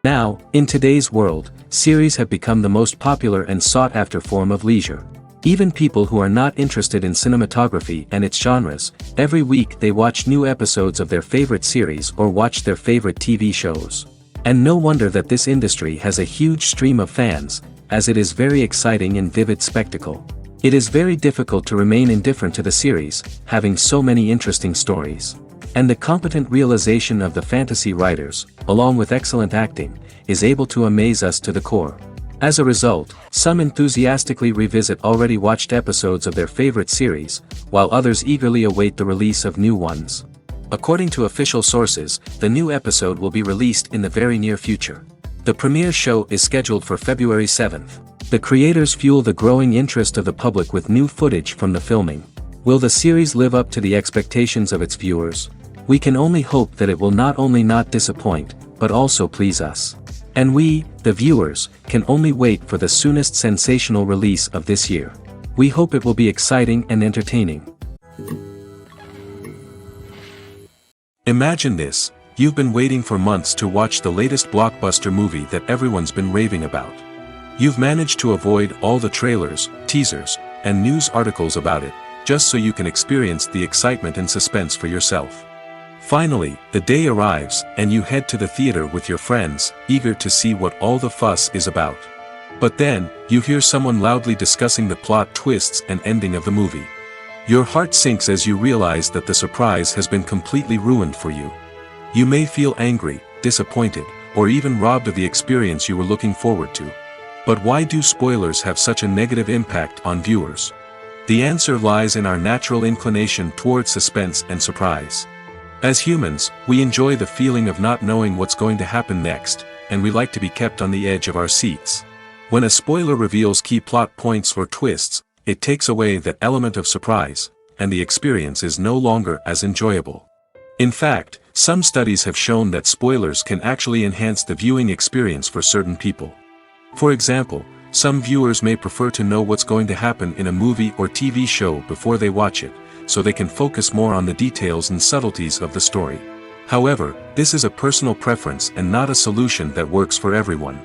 Now, in today's world, series have become the most popular and sought-after form of leisure. Even people who are not interested in cinematography and its genres, every week they watch new episodes of their favorite series or watch their favorite TV shows. And no wonder that this industry has a huge stream of fans, as it is very exciting and vivid spectacle. It is very difficult to remain indifferent to the series, having so many interesting stories. And the competent realization of the fantasy writers, along with excellent acting, is able to amaze us to the core. As a result, some enthusiastically revisit already watched episodes of their favorite series, while others eagerly await the release of new ones. According to official sources, the new episode will be released in the very near future. The premiere show is scheduled for February 7th. The creators fuel the growing interest of the public with new footage from the filming. Will the series live up to the expectations of its viewers? We can only hope that it will not only not disappoint, but also please us. And we, the viewers, can only wait for the soonest sensational release of this year. We hope it will be exciting and entertaining. Imagine this, you've been waiting for months to watch the latest blockbuster movie that everyone's been raving about. You've managed to avoid all the trailers, teasers, and news articles about it, just so you can experience the excitement and suspense for yourself. Finally, the day arrives, and you head to the theater with your friends, eager to see what all the fuss is about. But then, you hear someone loudly discussing the plot twists and ending of the movie. Your heart sinks as you realize that the surprise has been completely ruined for you. You may feel angry, disappointed, or even robbed of the experience you were looking forward to. But why do spoilers have such a negative impact on viewers? The answer lies in our natural inclination towards suspense and surprise. As humans, we enjoy the feeling of not knowing what's going to happen next, and we like to be kept on the edge of our seats. When a spoiler reveals key plot points or twists, it takes away that element of surprise, and the experience is no longer as enjoyable. In fact, some studies have shown that spoilers can actually enhance the viewing experience for certain people. For example, some viewers may prefer to know what's going to happen in a movie or TV show before they watch it, so they can focus more on the details and subtleties of the story. However, this is a personal preference and not a solution that works for everyone.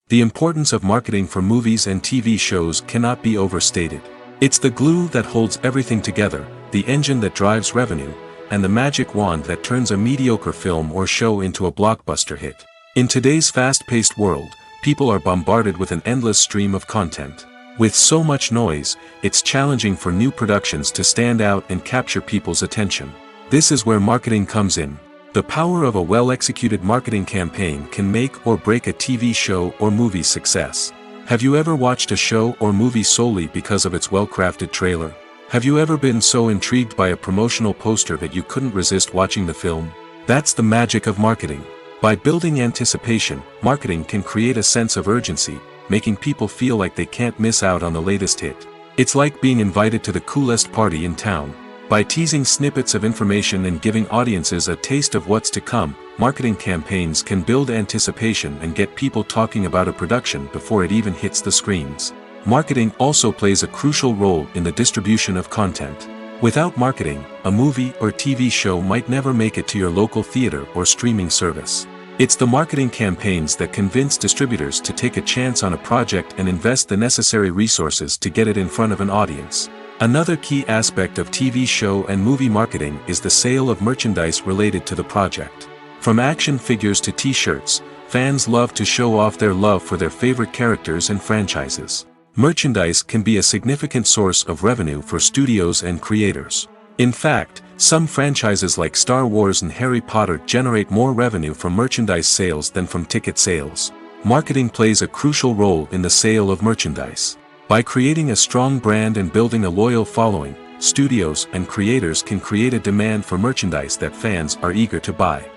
The importance of marketing for movies and TV shows cannot be overstated. It's the glue that holds everything together, the engine that drives revenue, and the magic wand that turns a mediocre film or show into a blockbuster hit. In today's fast-paced world, people are bombarded with an endless stream of content. With so much noise, it's challenging for new productions to stand out and capture people's attention. This is where marketing comes in. The power of a well-executed marketing campaign can make or break a TV show or movie's success. Have you ever watched a show or movie solely because of its well-crafted trailer? Have you ever been so intrigued by a promotional poster that you couldn't resist watching the film? That's the magic of marketing. By building anticipation, marketing can create a sense of urgency, making people feel like they can't miss out on the latest hit. It's like being invited to the coolest party in town. By teasing snippets of information and giving audiences a taste of what's to come, marketing campaigns can build anticipation and get people talking about a production before it even hits the screens. Marketing also plays a crucial role in the distribution of content. Without marketing, a movie or TV show might never make it to your local theater or streaming service. It's the marketing campaigns that convince distributors to take a chance on a project and invest the necessary resources to get it in front of an audience. Another key aspect of TV show and movie marketing is the sale of merchandise related to the project. From action figures to t-shirts, fans love to show off their love for their favorite characters and franchises. Merchandise can be a significant source of revenue for studios and creators. In fact, some franchises like Star Wars and Harry Potter generate more revenue from merchandise sales than from ticket sales. Marketing plays a crucial role in the sale of merchandise. By creating a strong brand and building a loyal following, studios and creators can create a demand for merchandise that fans are eager to buy.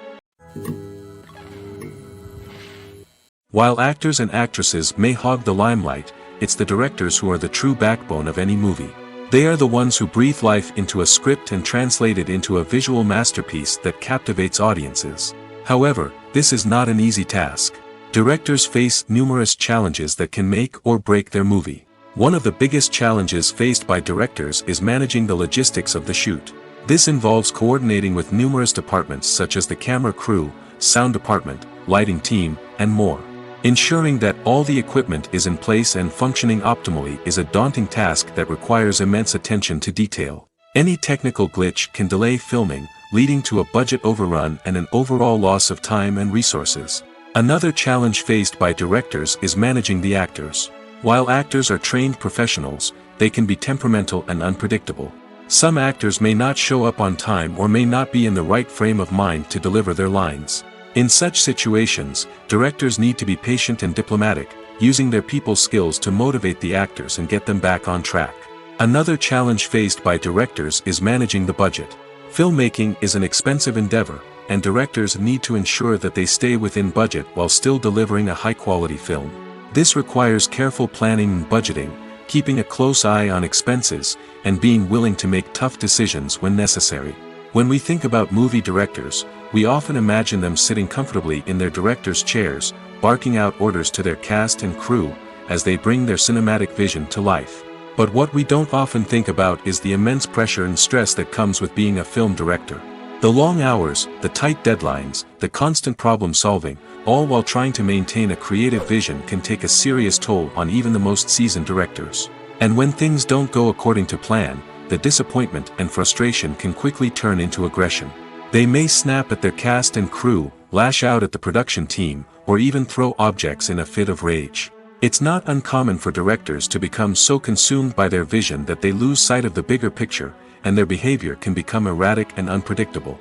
While actors and actresses may hog the limelight, it's the directors who are the true backbone of any movie. They are the ones who breathe life into a script and translate it into a visual masterpiece that captivates audiences. However, this is not an easy task. Directors face numerous challenges that can make or break their movie. One of the biggest challenges faced by directors is managing the logistics of the shoot. This involves coordinating with numerous departments such as the camera crew, sound department, lighting team, and more. Ensuring that all the equipment is in place and functioning optimally is a daunting task that requires immense attention to detail. Any technical glitch can delay filming, leading to a budget overrun and an overall loss of time and resources. Another challenge faced by directors is managing the actors. While actors are trained professionals, they can be temperamental and unpredictable. Some actors may not show up on time or may not be in the right frame of mind to deliver their lines. In such situations, directors need to be patient and diplomatic, using their people skills to motivate the actors and get them back on track. Another challenge faced by directors is managing the budget. Filmmaking is an expensive endeavor, and directors need to ensure that they stay within budget while still delivering a high-quality film. This requires careful planning and budgeting, keeping a close eye on expenses, and being willing to make tough decisions when necessary. When we think about movie directors, we often imagine them sitting comfortably in their director's chairs, barking out orders to their cast and crew, as they bring their cinematic vision to life. But what we don't often think about is the immense pressure and stress that comes with being a film director. The long hours, the tight deadlines, the constant problem solving, all while trying to maintain a creative vision can take a serious toll on even the most seasoned directors. And when things don't go according to plan, the disappointment and frustration can quickly turn into aggression. They may snap at their cast and crew, lash out at the production team, or even throw objects in a fit of rage. It's not uncommon for directors to become so consumed by their vision that they lose sight of the bigger picture, and their behavior can become erratic and unpredictable.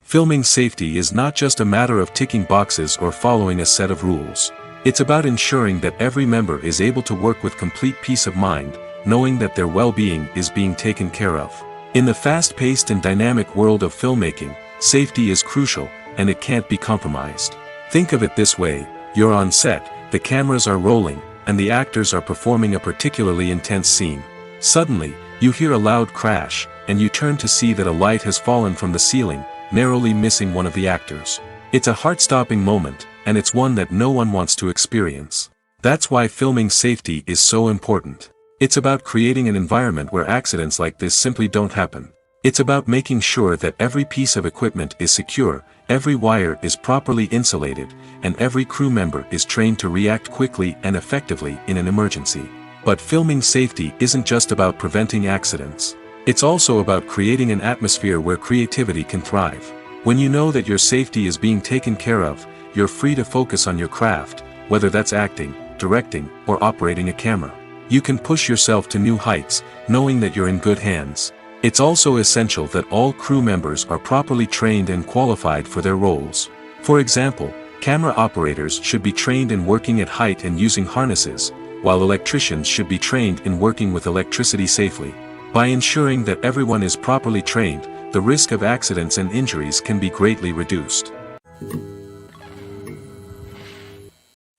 Filming safety is not just a matter of ticking boxes or following a set of rules. It's about ensuring that every member is able to work with complete peace of mind, knowing that their well-being is being taken care of. In the fast-paced and dynamic world of filmmaking, safety is crucial, and it can't be compromised. Think of it this way: you're on set, the cameras are rolling, and the actors are performing a particularly intense scene. Suddenly, you hear a loud crash, and you turn to see that a light has fallen from the ceiling, narrowly missing one of the actors. It's a heart-stopping moment, and it's one that no one wants to experience. That's why filming safety is so important. It's about creating an environment where accidents like this simply don't happen. It's about making sure that every piece of equipment is secure, every wire is properly insulated, and every crew member is trained to react quickly and effectively in an emergency. But filming safety isn't just about preventing accidents. It's also about creating an atmosphere where creativity can thrive. When you know that your safety is being taken care of, you're free to focus on your craft, whether that's acting, directing, or operating a camera. You can push yourself to new heights, knowing that you're in good hands. It's also essential that all crew members are properly trained and qualified for their roles. For example, camera operators should be trained in working at height and using harnesses, while electricians should be trained in working with electricity safely. By ensuring that everyone is properly trained, the risk of accidents and injuries can be greatly reduced.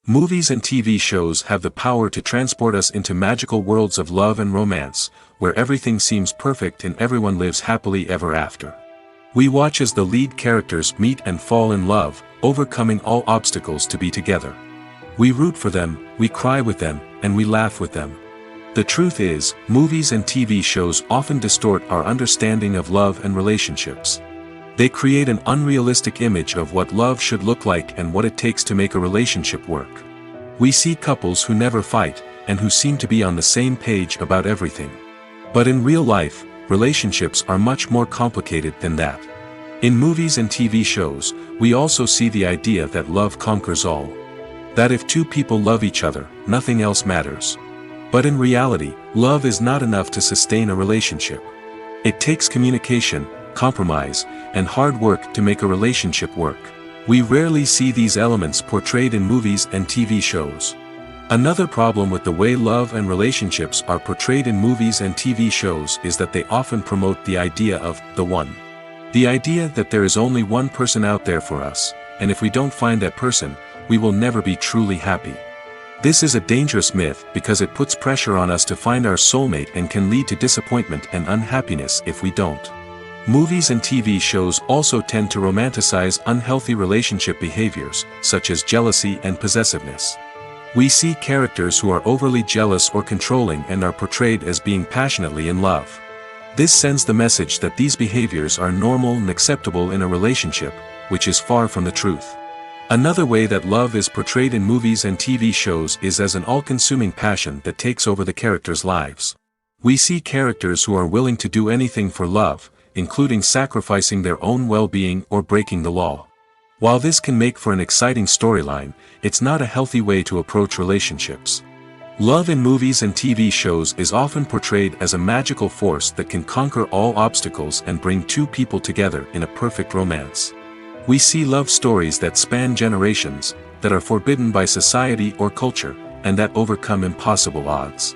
Movies and TV shows have the power to transport us into magical worlds of love and romance, where everything seems perfect and everyone lives happily ever after. We watch as the lead characters meet and fall in love, overcoming all obstacles to be together. We root for them, we cry with them, and we laugh with them. The truth is, movies and TV shows often distort our understanding of love and relationships. They create an unrealistic image of what love should look like and what it takes to make a relationship work. We see couples who never fight, and who seem to be on the same page about everything. But in real life, relationships are much more complicated than that. In movies and TV shows, we also see the idea that love conquers all. That if two people love each other, nothing else matters. But in reality, love is not enough to sustain a relationship. It takes communication, compromise, and hard work to make a relationship work. We rarely see these elements portrayed in movies and TV shows. Another problem with the way love and relationships are portrayed in movies and TV shows is that they often promote the idea of the one. The idea that there is only one person out there for us, and if we don't find that person, we will never be truly happy. This is a dangerous myth because it puts pressure on us to find our soulmate and can lead to disappointment and unhappiness if we don't. Movies and TV shows also tend to romanticize unhealthy relationship behaviors, such as jealousy and possessiveness. We see characters who are overly jealous or controlling and are portrayed as being passionately in love. This sends the message that these behaviors are normal and acceptable in a relationship, which is far from the truth. Another way that love is portrayed in movies and TV shows is as an all-consuming passion that takes over the characters' lives. We see characters who are willing to do anything for love, including sacrificing their own well-being or breaking the law. While this can make for an exciting storyline, it's not a healthy way to approach relationships. Love in movies and TV shows is often portrayed as a magical force that can conquer all obstacles and bring two people together in a perfect romance. We see love stories that span generations, that are forbidden by society or culture, and that overcome impossible odds.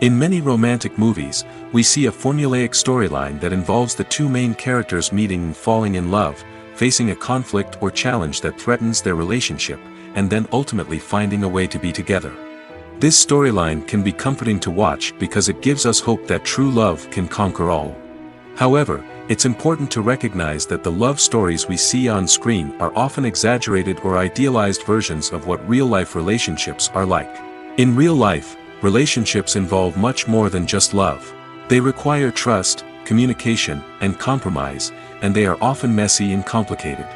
In many romantic movies, we see a formulaic storyline that involves the two main characters meeting and falling in love, facing a conflict or challenge that threatens their relationship, and then ultimately finding a way to be together. This storyline can be comforting to watch because it gives us hope that true love can conquer all. However, it's important to recognize that the love stories we see on screen are often exaggerated or idealized versions of what real-life relationships are like. In real life, relationships involve much more than just love. They require trust, communication, and compromise, and they are often messy and complicated.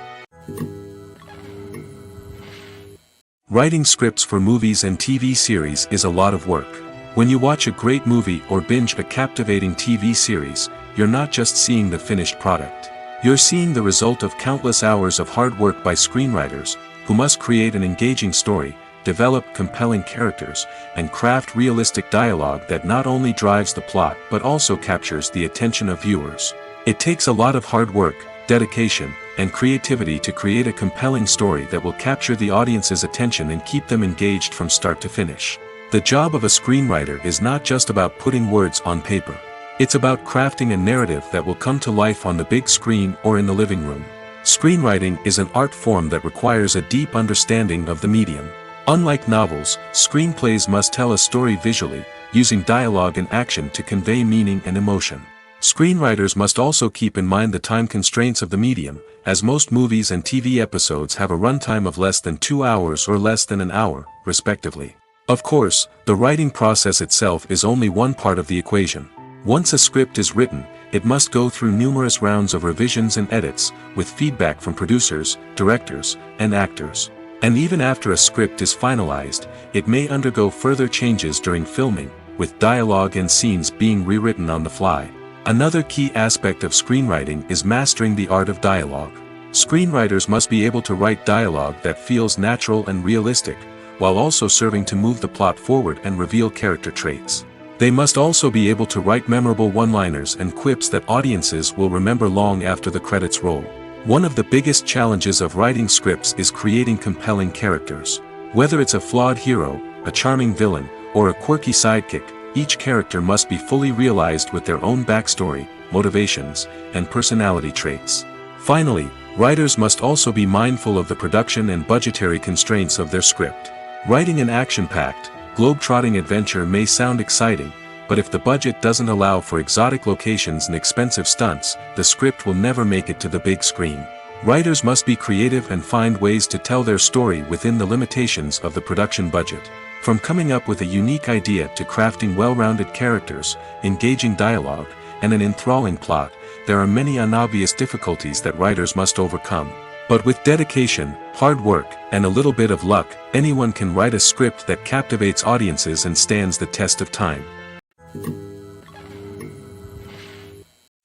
Writing scripts for movies and TV series is a lot of work. When you watch a great movie or binge a captivating TV series, you're not just seeing the finished product. You're seeing the result of countless hours of hard work by screenwriters, who must create an engaging story, develop compelling characters, and craft realistic dialogue that not only drives the plot but also captures the attention of viewers. It takes a lot of hard work, dedication, and creativity to create a compelling story that will capture the audience's attention and keep them engaged from start to finish. The job of a screenwriter is not just about putting words on paper. It's about crafting a narrative that will come to life on the big screen or in the living room. Screenwriting is an art form that requires a deep understanding of the medium. Unlike novels, screenplays must tell a story visually, using dialogue and action to convey meaning and emotion. Screenwriters must also keep in mind the time constraints of the medium, as most movies and TV episodes have a runtime of less than 2 hours or less than an hour, respectively. Of course, the writing process itself is only one part of the equation. Once a script is written, it must go through numerous rounds of revisions and edits, with feedback from producers, directors, and actors. And even after a script is finalized, it may undergo further changes during filming, with dialogue and scenes being rewritten on the fly. Another key aspect of screenwriting is mastering the art of dialogue. Screenwriters must be able to write dialogue that feels natural and realistic, while also serving to move the plot forward and reveal character traits. They must also be able to write memorable one-liners and quips that audiences will remember long after the credits roll. One of the biggest challenges of writing scripts is creating compelling characters. Whether it's a flawed hero, a charming villain, or a quirky sidekick, each character must be fully realized with their own backstory, motivations, and personality traits. Finally, writers must also be mindful of the production and budgetary constraints of their script. Writing an action-packed, globe-trotting adventure may sound exciting, but if the budget doesn't allow for exotic locations and expensive stunts, the script will never make it to the big screen. Writers must be creative and find ways to tell their story within the limitations of the production budget. From coming up with a unique idea to crafting well-rounded characters, engaging dialogue, and an enthralling plot, there are many unobvious difficulties that writers must overcome. But with dedication, hard work, and a little bit of luck, anyone can write a script that captivates audiences and stands the test of time.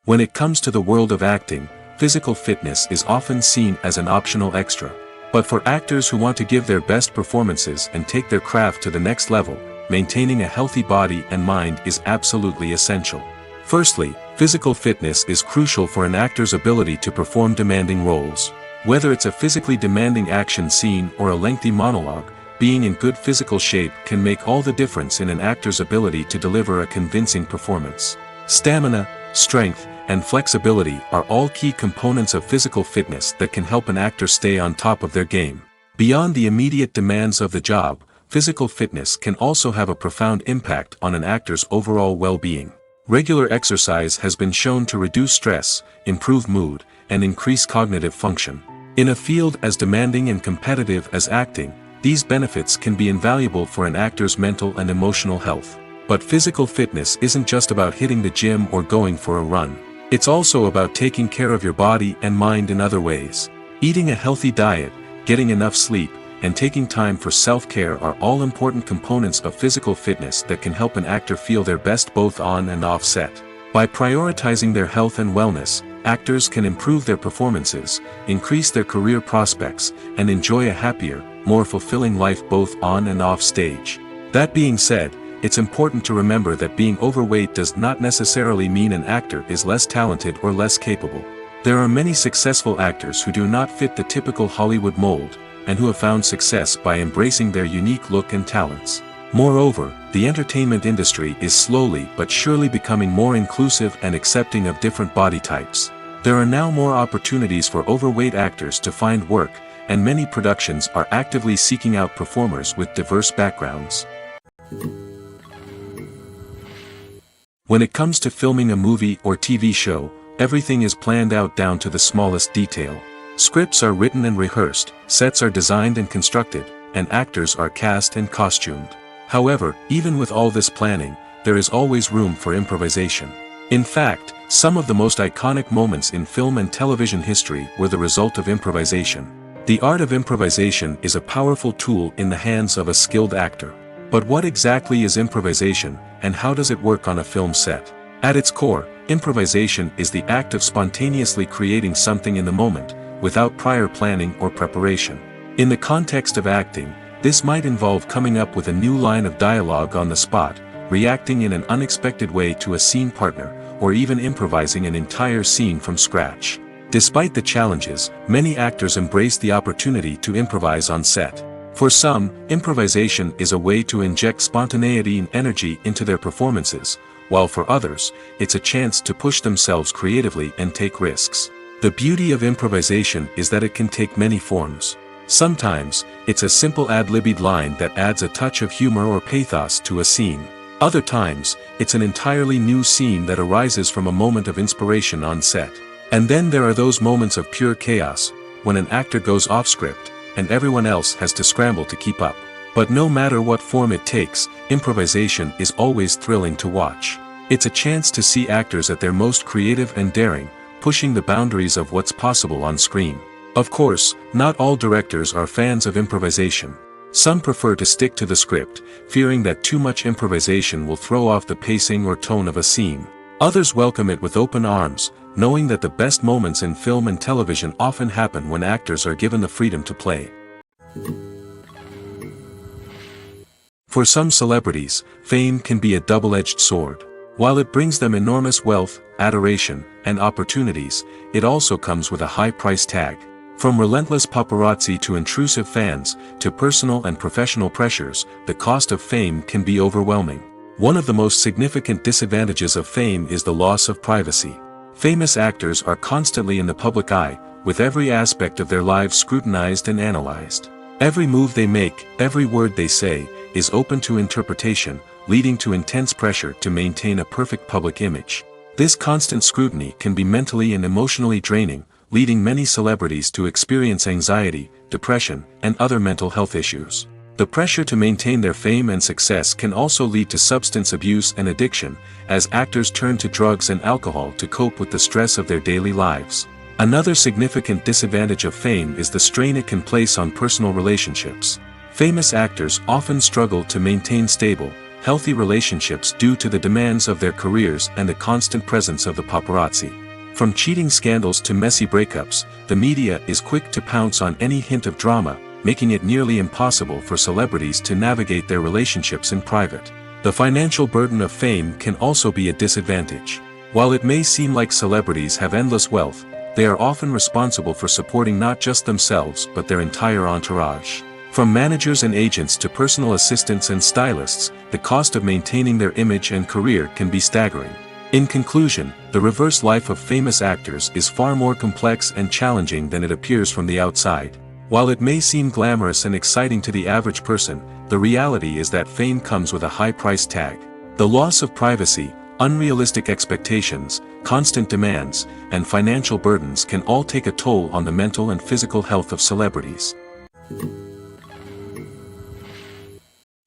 When it comes to the world of acting, physical fitness is often seen as an optional extra. But for actors who want to give their best performances and take their craft to the next level, maintaining a healthy body and mind is absolutely essential. Firstly, physical fitness is crucial for an actor's ability to perform demanding roles. Whether it's a physically demanding action scene or a lengthy monologue, being in good physical shape can make all the difference in an actor's ability to deliver a convincing performance. Stamina, strength, and flexibility are all key components of physical fitness that can help an actor stay on top of their game. Beyond the immediate demands of the job, physical fitness can also have a profound impact on an actor's overall well-being. Regular exercise has been shown to reduce stress, improve mood, and increase cognitive function. In a field as demanding and competitive as acting, these benefits can be invaluable for an actor's mental and emotional health. But physical fitness isn't just about hitting the gym or going for a run. It's also about taking care of your body and mind in other ways. Eating a healthy diet, getting enough sleep, and taking time for self-care are all important components of physical fitness that can help an actor feel their best both on and off set. By prioritizing their health and wellness, actors can improve their performances, increase their career prospects, and enjoy a happier, more fulfilling life both on and off stage. That being said, it's important to remember that being overweight does not necessarily mean an actor is less talented or less capable. There are many successful actors who do not fit the typical Hollywood mold, and who have found success by embracing their unique look and talents. Moreover, the entertainment industry is slowly but surely becoming more inclusive and accepting of different body types. There are now more opportunities for overweight actors to find work, and many productions are actively seeking out performers with diverse backgrounds. When it comes to filming a movie or TV show, everything is planned out down to the smallest detail. Scripts are written and rehearsed, sets are designed and constructed, and actors are cast and costumed. However, even with all this planning, there is always room for improvisation. In fact, some of the most iconic moments in film and television history were the result of improvisation. The art of improvisation is a powerful tool in the hands of a skilled actor. But what exactly is improvisation, and how does it work on a film set? At its core, improvisation is the act of spontaneously creating something in the moment, without prior planning or preparation. In the context of acting, this might involve coming up with a new line of dialogue on the spot, reacting in an unexpected way to a scene partner, or even improvising an entire scene from scratch. Despite the challenges, many actors embrace the opportunity to improvise on set. For some, improvisation is a way to inject spontaneity and energy into their performances, while for others, it's a chance to push themselves creatively and take risks. The beauty of improvisation is that it can take many forms. Sometimes, it's a simple ad-libbed line that adds a touch of humor or pathos to a scene. Other times, it's an entirely new scene that arises from a moment of inspiration on set. And then there are those moments of pure chaos, when an actor goes off script, and everyone else has to scramble to keep up. But no matter what form it takes, improvisation is always thrilling to watch. It's a chance to see actors at their most creative and daring, pushing the boundaries of what's possible on screen. Of course, not all directors are fans of improvisation. Some prefer to stick to the script, fearing that too much improvisation will throw off the pacing or tone of a scene. Others welcome it with open arms, knowing that the best moments in film and television often happen when actors are given the freedom to play. For some celebrities, fame can be a double-edged sword. While it brings them enormous wealth, adoration, and opportunities, it also comes with a high price tag. From relentless paparazzi to intrusive fans, to personal and professional pressures, the cost of fame can be overwhelming. One of the most significant disadvantages of fame is the loss of privacy. Famous actors are constantly in the public eye, with every aspect of their lives scrutinized and analyzed. Every move they make, every word they say, is open to interpretation, leading to intense pressure to maintain a perfect public image. This constant scrutiny can be mentally and emotionally draining, leading many celebrities to experience anxiety, depression, and other mental health issues. The pressure to maintain their fame and success can also lead to substance abuse and addiction, as actors turn to drugs and alcohol to cope with the stress of their daily lives. Another significant disadvantage of fame is the strain it can place on personal relationships. Famous actors often struggle to maintain stable, healthy relationships due to the demands of their careers and the constant presence of the paparazzi. From cheating scandals to messy breakups, the media is quick to pounce on any hint of drama, making it nearly impossible for celebrities to navigate their relationships in private. The financial burden of fame can also be a disadvantage. While it may seem like celebrities have endless wealth, they are often responsible for supporting not just themselves but their entire entourage. From managers and agents to personal assistants and stylists, the cost of maintaining their image and career can be staggering. In conclusion, the reverse life of famous actors is far more complex and challenging than it appears from the outside. While it may seem glamorous and exciting to the average person, the reality is that fame comes with a high price tag. The loss of privacy, unrealistic expectations, constant demands, and financial burdens can all take a toll on the mental and physical health of celebrities.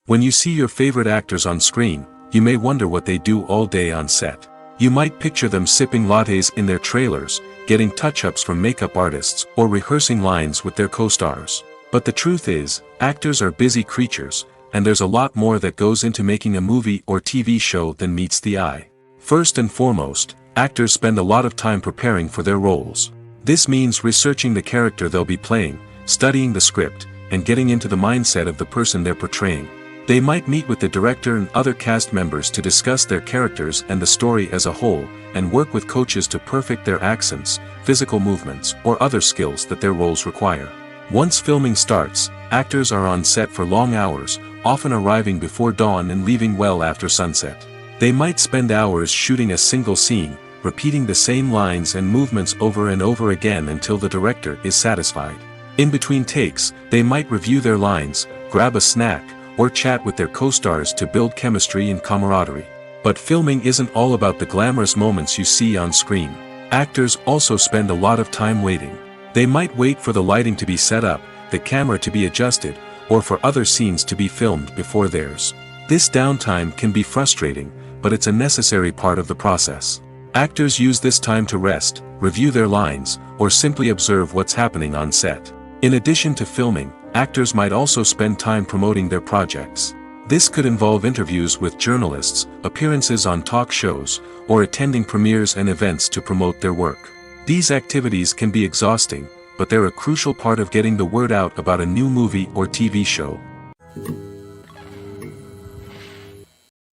When you see your favorite actors on screen, you may wonder what they do all day on set. You might picture them sipping lattes in their trailers, getting touch-ups from makeup artists, or rehearsing lines with their co-stars. But the truth is, actors are busy creatures, and there's a lot more that goes into making a movie or TV show than meets the eye. First and foremost, actors spend a lot of time preparing for their roles. This means researching the character they'll be playing, studying the script, and getting into the mindset of the person they're portraying. They might meet with the director and other cast members to discuss their characters and the story as a whole, and work with coaches to perfect their accents, physical movements, or other skills that their roles require. Once filming starts, actors are on set for long hours, often arriving before dawn and leaving well after sunset. They might spend hours shooting a single scene, repeating the same lines and movements over and over again until the director is satisfied. In between takes, they might review their lines, grab a snack, or chat with their co-stars to build chemistry and camaraderie. But filming isn't all about the glamorous moments you see on screen. Actors also spend a lot of time waiting. They might wait for the lighting to be set up, the camera to be adjusted, or for other scenes to be filmed before theirs. This downtime can be frustrating, but it's a necessary part of the process. Actors use this time to rest, review their lines, or simply observe what's happening on set. In addition to filming, actors might also spend time promoting their projects. This could involve interviews with journalists, appearances on talk shows, or attending premieres and events to promote their work. These activities can be exhausting, but they're a crucial part of getting the word out about a new movie or TV show.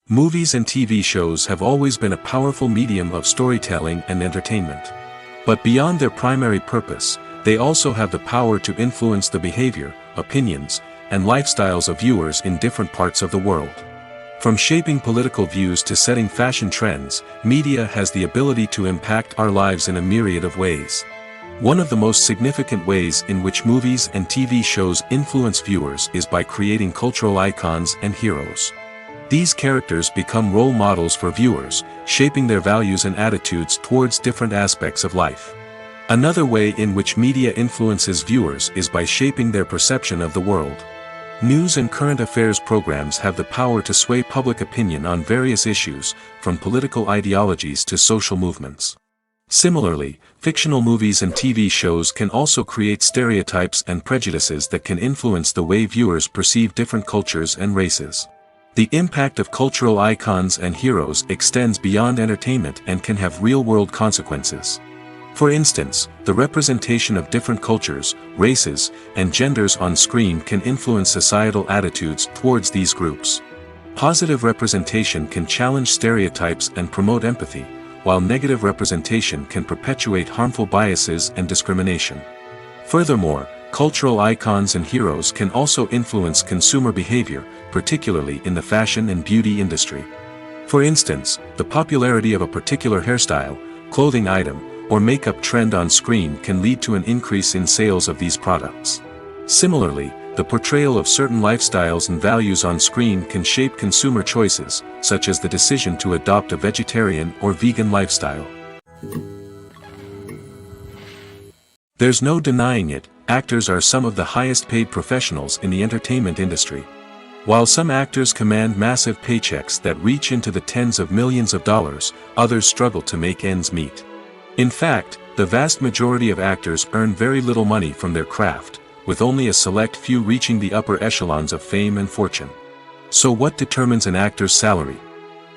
Movies and TV shows have always been a powerful medium of storytelling and entertainment. But beyond their primary purpose, they also have the power to influence the behavior, opinions, and lifestyles of viewers in different parts of the world. From shaping political views to setting fashion trends, media has the ability to impact our lives in a myriad of ways. One of the most significant ways in which movies and TV shows influence viewers is by creating cultural icons and heroes. These characters become role models for viewers, shaping their values and attitudes towards different aspects of life. Another way in which media influences viewers is by shaping their perception of the world. News and current affairs programs have the power to sway public opinion on various issues, from political ideologies to social movements. Similarly, fictional movies and TV shows can also create stereotypes and prejudices that can influence the way viewers perceive different cultures and races. The impact of cultural icons and heroes extends beyond entertainment and can have real-world consequences. For instance, the representation of different cultures, races, and genders on screen can influence societal attitudes towards these groups. Positive representation can challenge stereotypes and promote empathy, while negative representation can perpetuate harmful biases and discrimination. Furthermore, cultural icons and heroes can also influence consumer behavior, particularly in the fashion and beauty industry. For instance, the popularity of a particular hairstyle, clothing item, or makeup trend on screen can lead to an increase in sales of these products. Similarly, the portrayal of certain lifestyles and values on screen can shape consumer choices, such as the decision to adopt a vegetarian or vegan lifestyle. There's no denying it, actors are some of the highest paid professionals in the entertainment industry. While some actors command massive paychecks that reach into the tens of millions of dollars, others struggle to make ends meet. In fact, the vast majority of actors earn very little money from their craft, with only a select few reaching the upper echelons of fame and fortune. So what determines an actor's salary?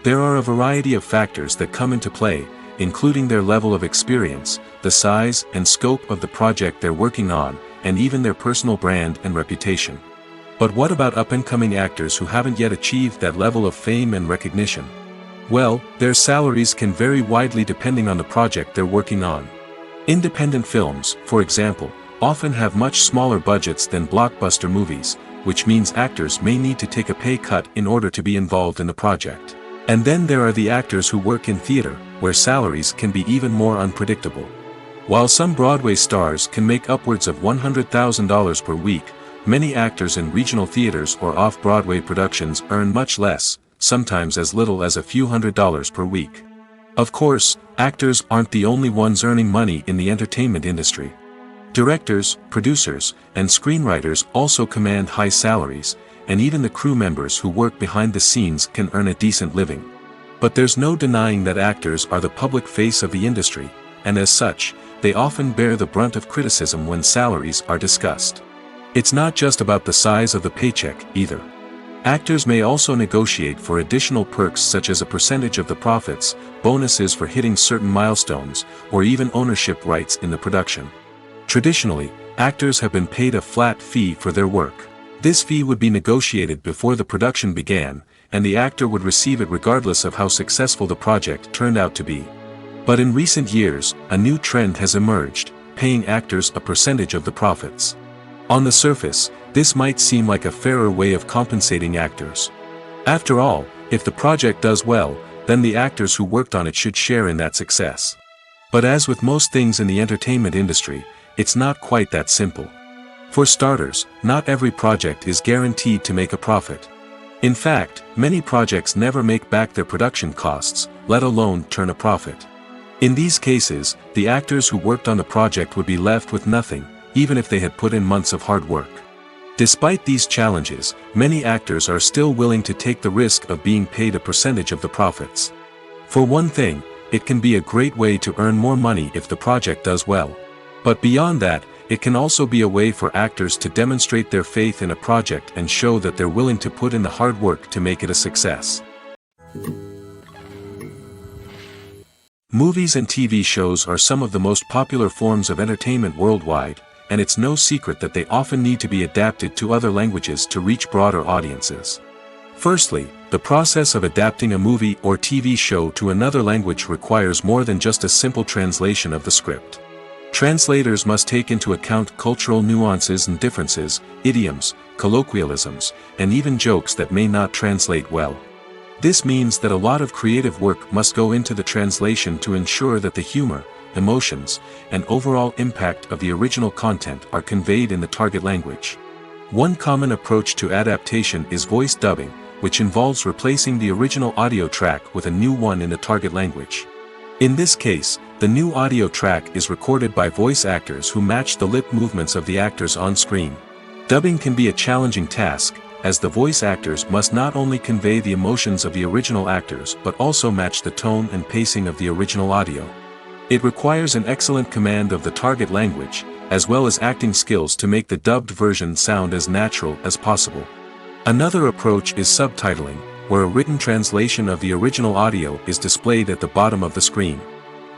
There are a variety of factors that come into play, including their level of experience, the size and scope of the project they're working on, and even their personal brand and reputation. But what about up-and-coming actors who haven't yet achieved that level of fame and recognition? Well, their salaries can vary widely depending on the project they're working on. Independent films, for example, often have much smaller budgets than blockbuster movies, which means actors may need to take a pay cut in order to be involved in the project. And then there are the actors who work in theater, where salaries can be even more unpredictable. While some Broadway stars can make upwards of $100,000 per week, many actors in regional theaters or off-Broadway productions earn much less, sometimes as little as a few $100s per week. Of course, actors aren't the only ones earning money in the entertainment industry. Directors, producers, and screenwriters also command high salaries, and even the crew members who work behind the scenes can earn a decent living. But there's no denying that actors are the public face of the industry, and as such, they often bear the brunt of criticism when salaries are discussed. It's not just about the size of the paycheck, either. Actors may also negotiate for additional perks such as a percentage of the profits, bonuses for hitting certain milestones, or even ownership rights in the production. Traditionally, actors have been paid a flat fee for their work. This fee would be negotiated before the production began, and the actor would receive it regardless of how successful the project turned out to be. But in recent years, a new trend has emerged, paying actors a percentage of the profits. On the surface, this might seem like a fairer way of compensating actors. After all, if the project does well, then the actors who worked on it should share in that success. But as with most things in the entertainment industry, it's not quite that simple. For starters, not every project is guaranteed to make a profit. In fact, many projects never make back their production costs, let alone turn a profit. In these cases, the actors who worked on the project would be left with nothing, even if they had put in months of hard work. Despite these challenges, many actors are still willing to take the risk of being paid a percentage of the profits. For one thing, it can be a great way to earn more money if the project does well. But beyond that, it can also be a way for actors to demonstrate their faith in a project and show that they're willing to put in the hard work to make it a success. Movies and TV shows are some of the most popular forms of entertainment worldwide, and it's no secret that they often need to be adapted to other languages to reach broader audiences. Firstly, the process of adapting a movie or TV show to another language requires more than just a simple translation of the script. Translators must take into account cultural nuances and differences, idioms, colloquialisms, and even jokes that may not translate well. This means that a lot of creative work must go into the translation to ensure that the humor, emotions, and overall impact of the original content are conveyed in the target language. One common approach to adaptation is voice dubbing, which involves replacing the original audio track with a new one in the target language. In this case, the new audio track is recorded by voice actors who match the lip movements of the actors on screen. Dubbing can be a challenging task, as the voice actors must not only convey the emotions of the original actors but also match the tone and pacing of the original audio. It requires an excellent command of the target language, as well as acting skills to make the dubbed version sound as natural as possible. Another approach is subtitling, where a written translation of the original audio is displayed at the bottom of the screen.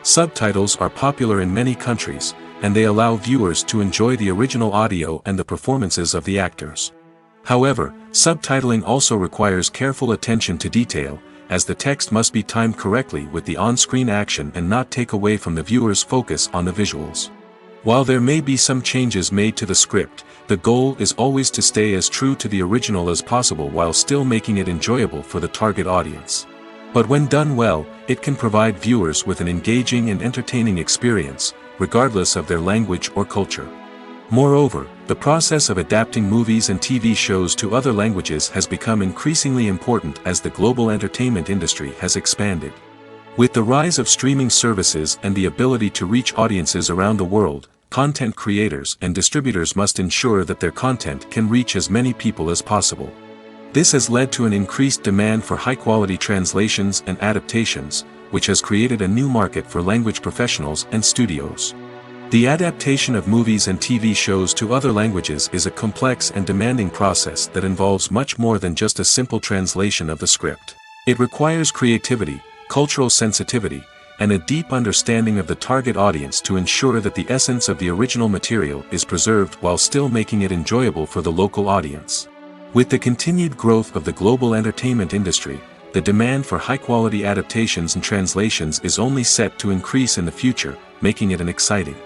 Subtitles are popular in many countries, and they allow viewers to enjoy the original audio and the performances of the actors. However, subtitling also requires careful attention to detail, as the text must be timed correctly with the on-screen action and not take away from the viewer's focus on the visuals. While there may be some changes made to the script, the goal is always to stay as true to the original as possible while still making it enjoyable for the target audience. But when done well, it can provide viewers with an engaging and entertaining experience, regardless of their language or culture. Moreover, the process of adapting movies and TV shows to other languages has become increasingly important as the global entertainment industry has expanded. With the rise of streaming services and the ability to reach audiences around the world, content creators and distributors must ensure that their content can reach as many people as possible. This has led to an increased demand for high-quality translations and adaptations, which has created a new market for language professionals and studios. The adaptation of movies and TV shows to other languages is a complex and demanding process that involves much more than just a simple translation of the script. It requires creativity, cultural sensitivity, and a deep understanding of the target audience to ensure that the essence of the original material is preserved while still making it enjoyable for the local audience. With the continued growth of the global entertainment industry, the demand for high-quality adaptations and translations is only set to increase in the future, making it an exciting.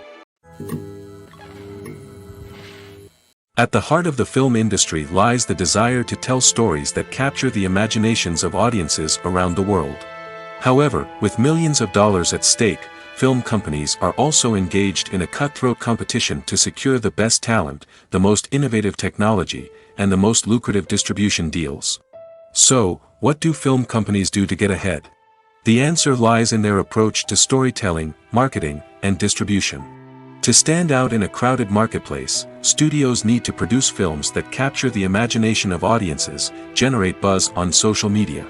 At the heart of the film industry lies the desire to tell stories that capture the imaginations of audiences around the world. However, with millions of dollars at stake, film companies are also engaged in a cutthroat competition to secure the best talent, the most innovative technology, and the most lucrative distribution deals. So, what do film companies do to get ahead? The answer lies in their approach to storytelling, marketing, and distribution. To stand out in a crowded marketplace, studios need to produce films that capture the imagination of audiences, generate buzz on social media.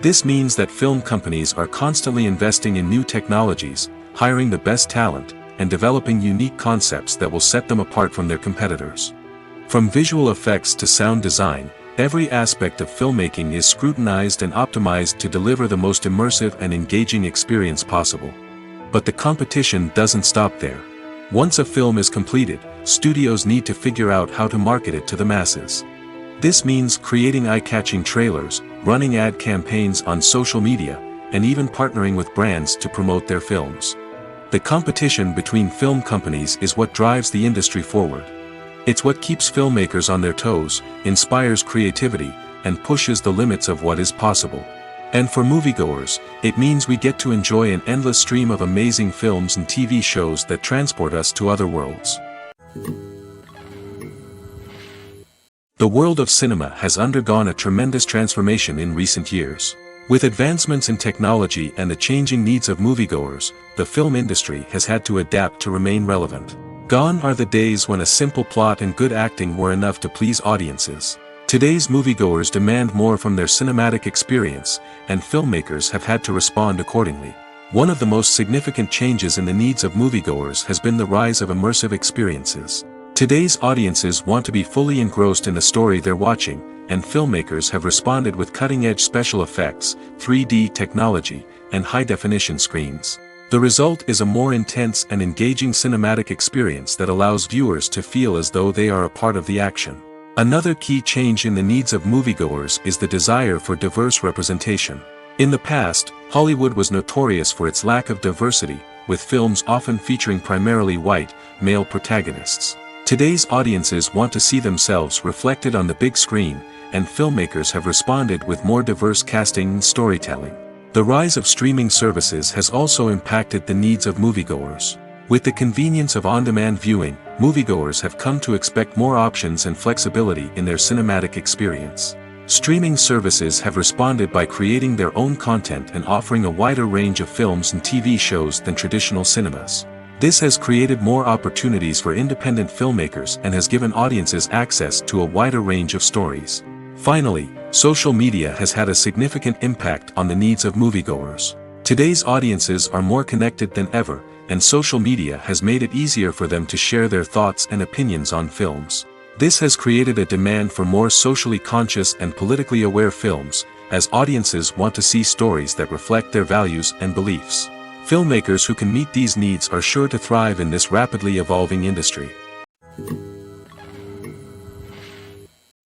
This means that film companies are constantly investing in new technologies, hiring the best talent, and developing unique concepts that will set them apart from their competitors. From visual effects to sound design, every aspect of filmmaking is scrutinized and optimized to deliver the most immersive and engaging experience possible. But the competition doesn't stop there. Once a film is completed, studios need to figure out how to market it to the masses. This means creating eye-catching trailers, running ad campaigns on social media, and even partnering with brands to promote their films. The competition between film companies is what drives the industry forward. It's what keeps filmmakers on their toes, inspires creativity, and pushes the limits of what is possible. And for moviegoers, it means we get to enjoy an endless stream of amazing films and TV shows that transport us to other worlds. The world of cinema has undergone a tremendous transformation in recent years. With advancements in technology and the changing needs of moviegoers, the film industry has had to adapt to remain relevant. Gone are the days when a simple plot and good acting were enough to please audiences. Today's moviegoers demand more from their cinematic experience, and filmmakers have had to respond accordingly. One of the most significant changes in the needs of moviegoers has been the rise of immersive experiences. Today's audiences want to be fully engrossed in the story they're watching, and filmmakers have responded with cutting-edge special effects, 3D technology, and high-definition screens. The result is a more intense and engaging cinematic experience that allows viewers to feel as though they are a part of the action. Another key change in the needs of moviegoers is the desire for diverse representation. In the past, Hollywood was notorious for its lack of diversity, with films often featuring primarily white, male protagonists. Today's audiences want to see themselves reflected on the big screen, and filmmakers have responded with more diverse casting and storytelling. The rise of streaming services has also impacted the needs of moviegoers. With the convenience of on-demand viewing, moviegoers have come to expect more options and flexibility in their cinematic experience. Streaming services have responded by creating their own content and offering a wider range of films and TV shows than traditional cinemas. This has created more opportunities for independent filmmakers and has given audiences access to a wider range of stories. Finally, social media has had a significant impact on the needs of moviegoers. Today's audiences are more connected than ever, and social media has made it easier for them to share their thoughts and opinions on films. This has created a demand for more socially conscious and politically aware films, as audiences want to see stories that reflect their values and beliefs. Filmmakers who can meet these needs are sure to thrive in this rapidly evolving industry.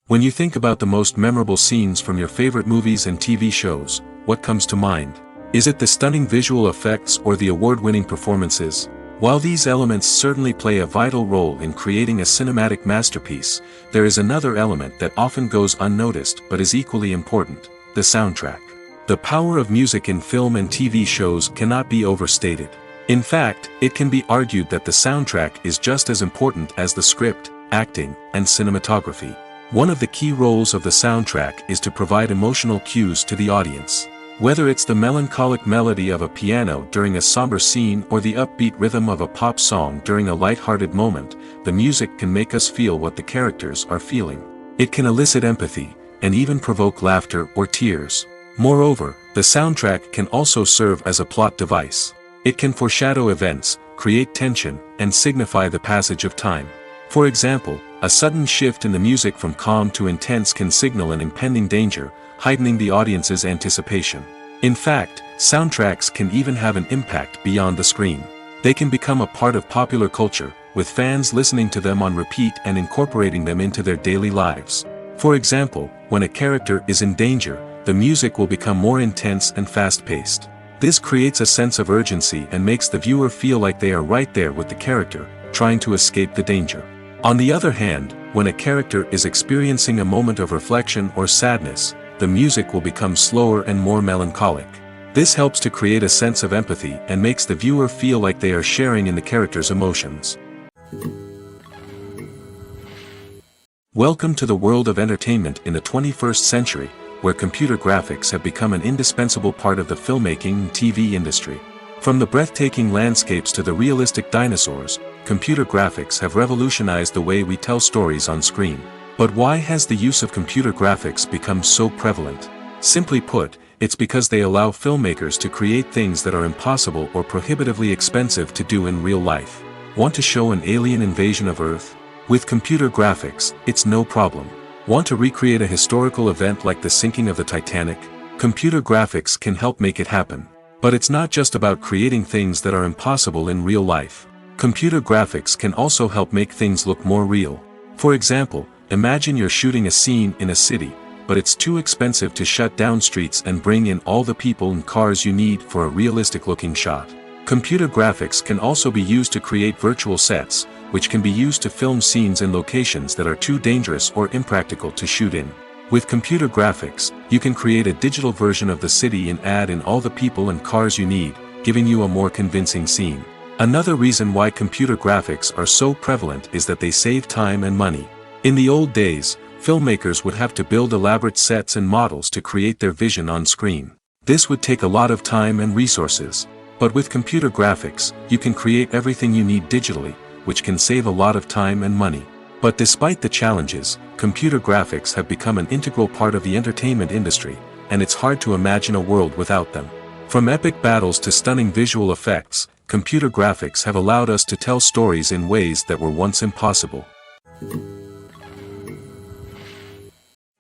When you think about the most memorable scenes from your favorite movies and TV shows, what comes to mind? Is it the stunning visual effects or the award-winning performances? While these elements certainly play a vital role in creating a cinematic masterpiece, there is another element that often goes unnoticed but is equally important: the soundtrack. The power of music in film and TV shows cannot be overstated. In fact, it can be argued that the soundtrack is just as important as the script, acting, and cinematography. One of the key roles of the soundtrack is to provide emotional cues to the audience. Whether it's the melancholic melody of a piano during a somber scene or the upbeat rhythm of a pop song during a light-hearted moment, the music can make us feel what the characters are feeling. It can elicit empathy, and even provoke laughter or tears. Moreover, the soundtrack can also serve as a plot device. It can foreshadow events, create tension, and signify the passage of time. For example, a sudden shift in the music from calm to intense can signal an impending danger, heightening the audience's anticipation. In fact, soundtracks can even have an impact beyond the screen. They can become a part of popular culture, with fans listening to them on repeat and incorporating them into their daily lives. For example, when a character is in danger, the music will become more intense and fast-paced. This creates a sense of urgency and makes the viewer feel like they are right there with the character, trying to escape the danger. On the other hand, when a character is experiencing a moment of reflection or sadness, the music will become slower and more melancholic. This helps to create a sense of empathy and makes the viewer feel like they are sharing in the character's emotions. Welcome to the world of entertainment in the 21st century, where computer graphics have become an indispensable part of the filmmaking and TV industry. From the breathtaking landscapes to the realistic dinosaurs, computer graphics have revolutionized the way we tell stories on screen. But why has the use of computer graphics become so prevalent? Simply put, it's because they allow filmmakers to create things that are impossible or prohibitively expensive to do in real life. Want to show an alien invasion of Earth? With computer graphics, it's no problem. Want to recreate a historical event like the sinking of the Titanic? Computer graphics can help make it happen. But it's not just about creating things that are impossible in real life. Computer graphics can also help make things look more real. For example, imagine you're shooting a scene in a city, but it's too expensive to shut down streets and bring in all the people and cars you need for a realistic-looking shot. Computer graphics can also be used to create virtual sets, which can be used to film scenes in locations that are too dangerous or impractical to shoot in. With computer graphics, you can create a digital version of the city and add in all the people and cars you need, giving you a more convincing scene. Another reason why computer graphics are so prevalent is that they save time and money. In the old days, filmmakers would have to build elaborate sets and models to create their vision on screen. This would take a lot of time and resources. But with computer graphics, you can create everything you need digitally, which can save a lot of time and money. But despite the challenges, computer graphics have become an integral part of the entertainment industry, and it's hard to imagine a world without them. From epic battles to stunning visual effects, computer graphics have allowed us to tell stories in ways that were once impossible.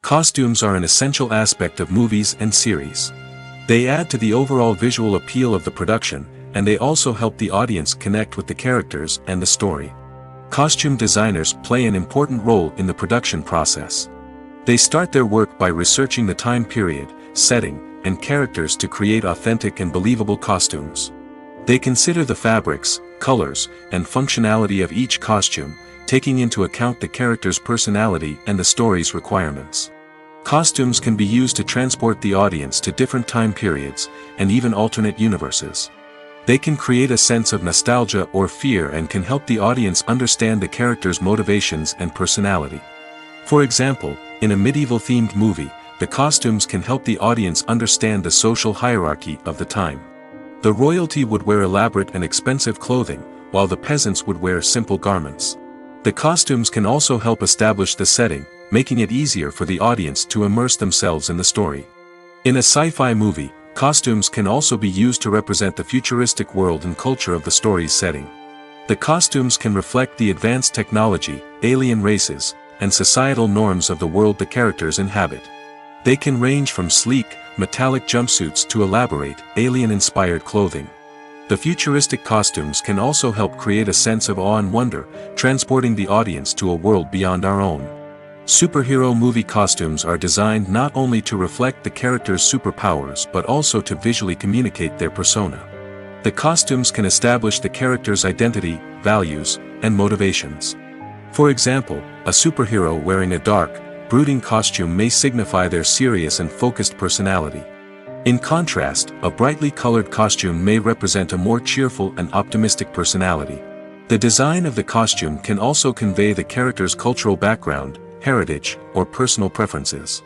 Costumes are an essential aspect of movies and series. They add to the overall visual appeal of the production, and they also help the audience connect with the characters and the story. Costume designers play an important role in the production process. They start their work by researching the time period, setting, and characters to create authentic and believable costumes. They consider the fabrics, colors, and functionality of each costume, taking into account the character's personality and the story's requirements. Costumes can be used to transport the audience to different time periods, and even alternate universes. They can create a sense of nostalgia or fear and can help the audience understand the character's motivations and personality. For example, in a medieval-themed movie, the costumes can help the audience understand the social hierarchy of the time. The royalty would wear elaborate and expensive clothing, while the peasants would wear simple garments. The costumes can also help establish the setting, making it easier for the audience to immerse themselves in the story. In a sci-fi movie, costumes can also be used to represent the futuristic world and culture of the story's setting. The costumes can reflect the advanced technology, alien races, and societal norms of the world the characters inhabit. They can range from sleek, metallic jumpsuits to elaborate, alien-inspired clothing. The futuristic costumes can also help create a sense of awe and wonder, transporting the audience to a world beyond our own. Superhero movie costumes are designed not only to reflect the character's superpowers but also to visually communicate their persona. The costumes can establish the character's identity, values, and motivations. For example, a superhero wearing a dark, brooding costume may signify their serious and focused personality. In contrast, a brightly colored costume may represent a more cheerful and optimistic personality. The design of the costume can also convey the character's cultural background, heritage, or personal preferences.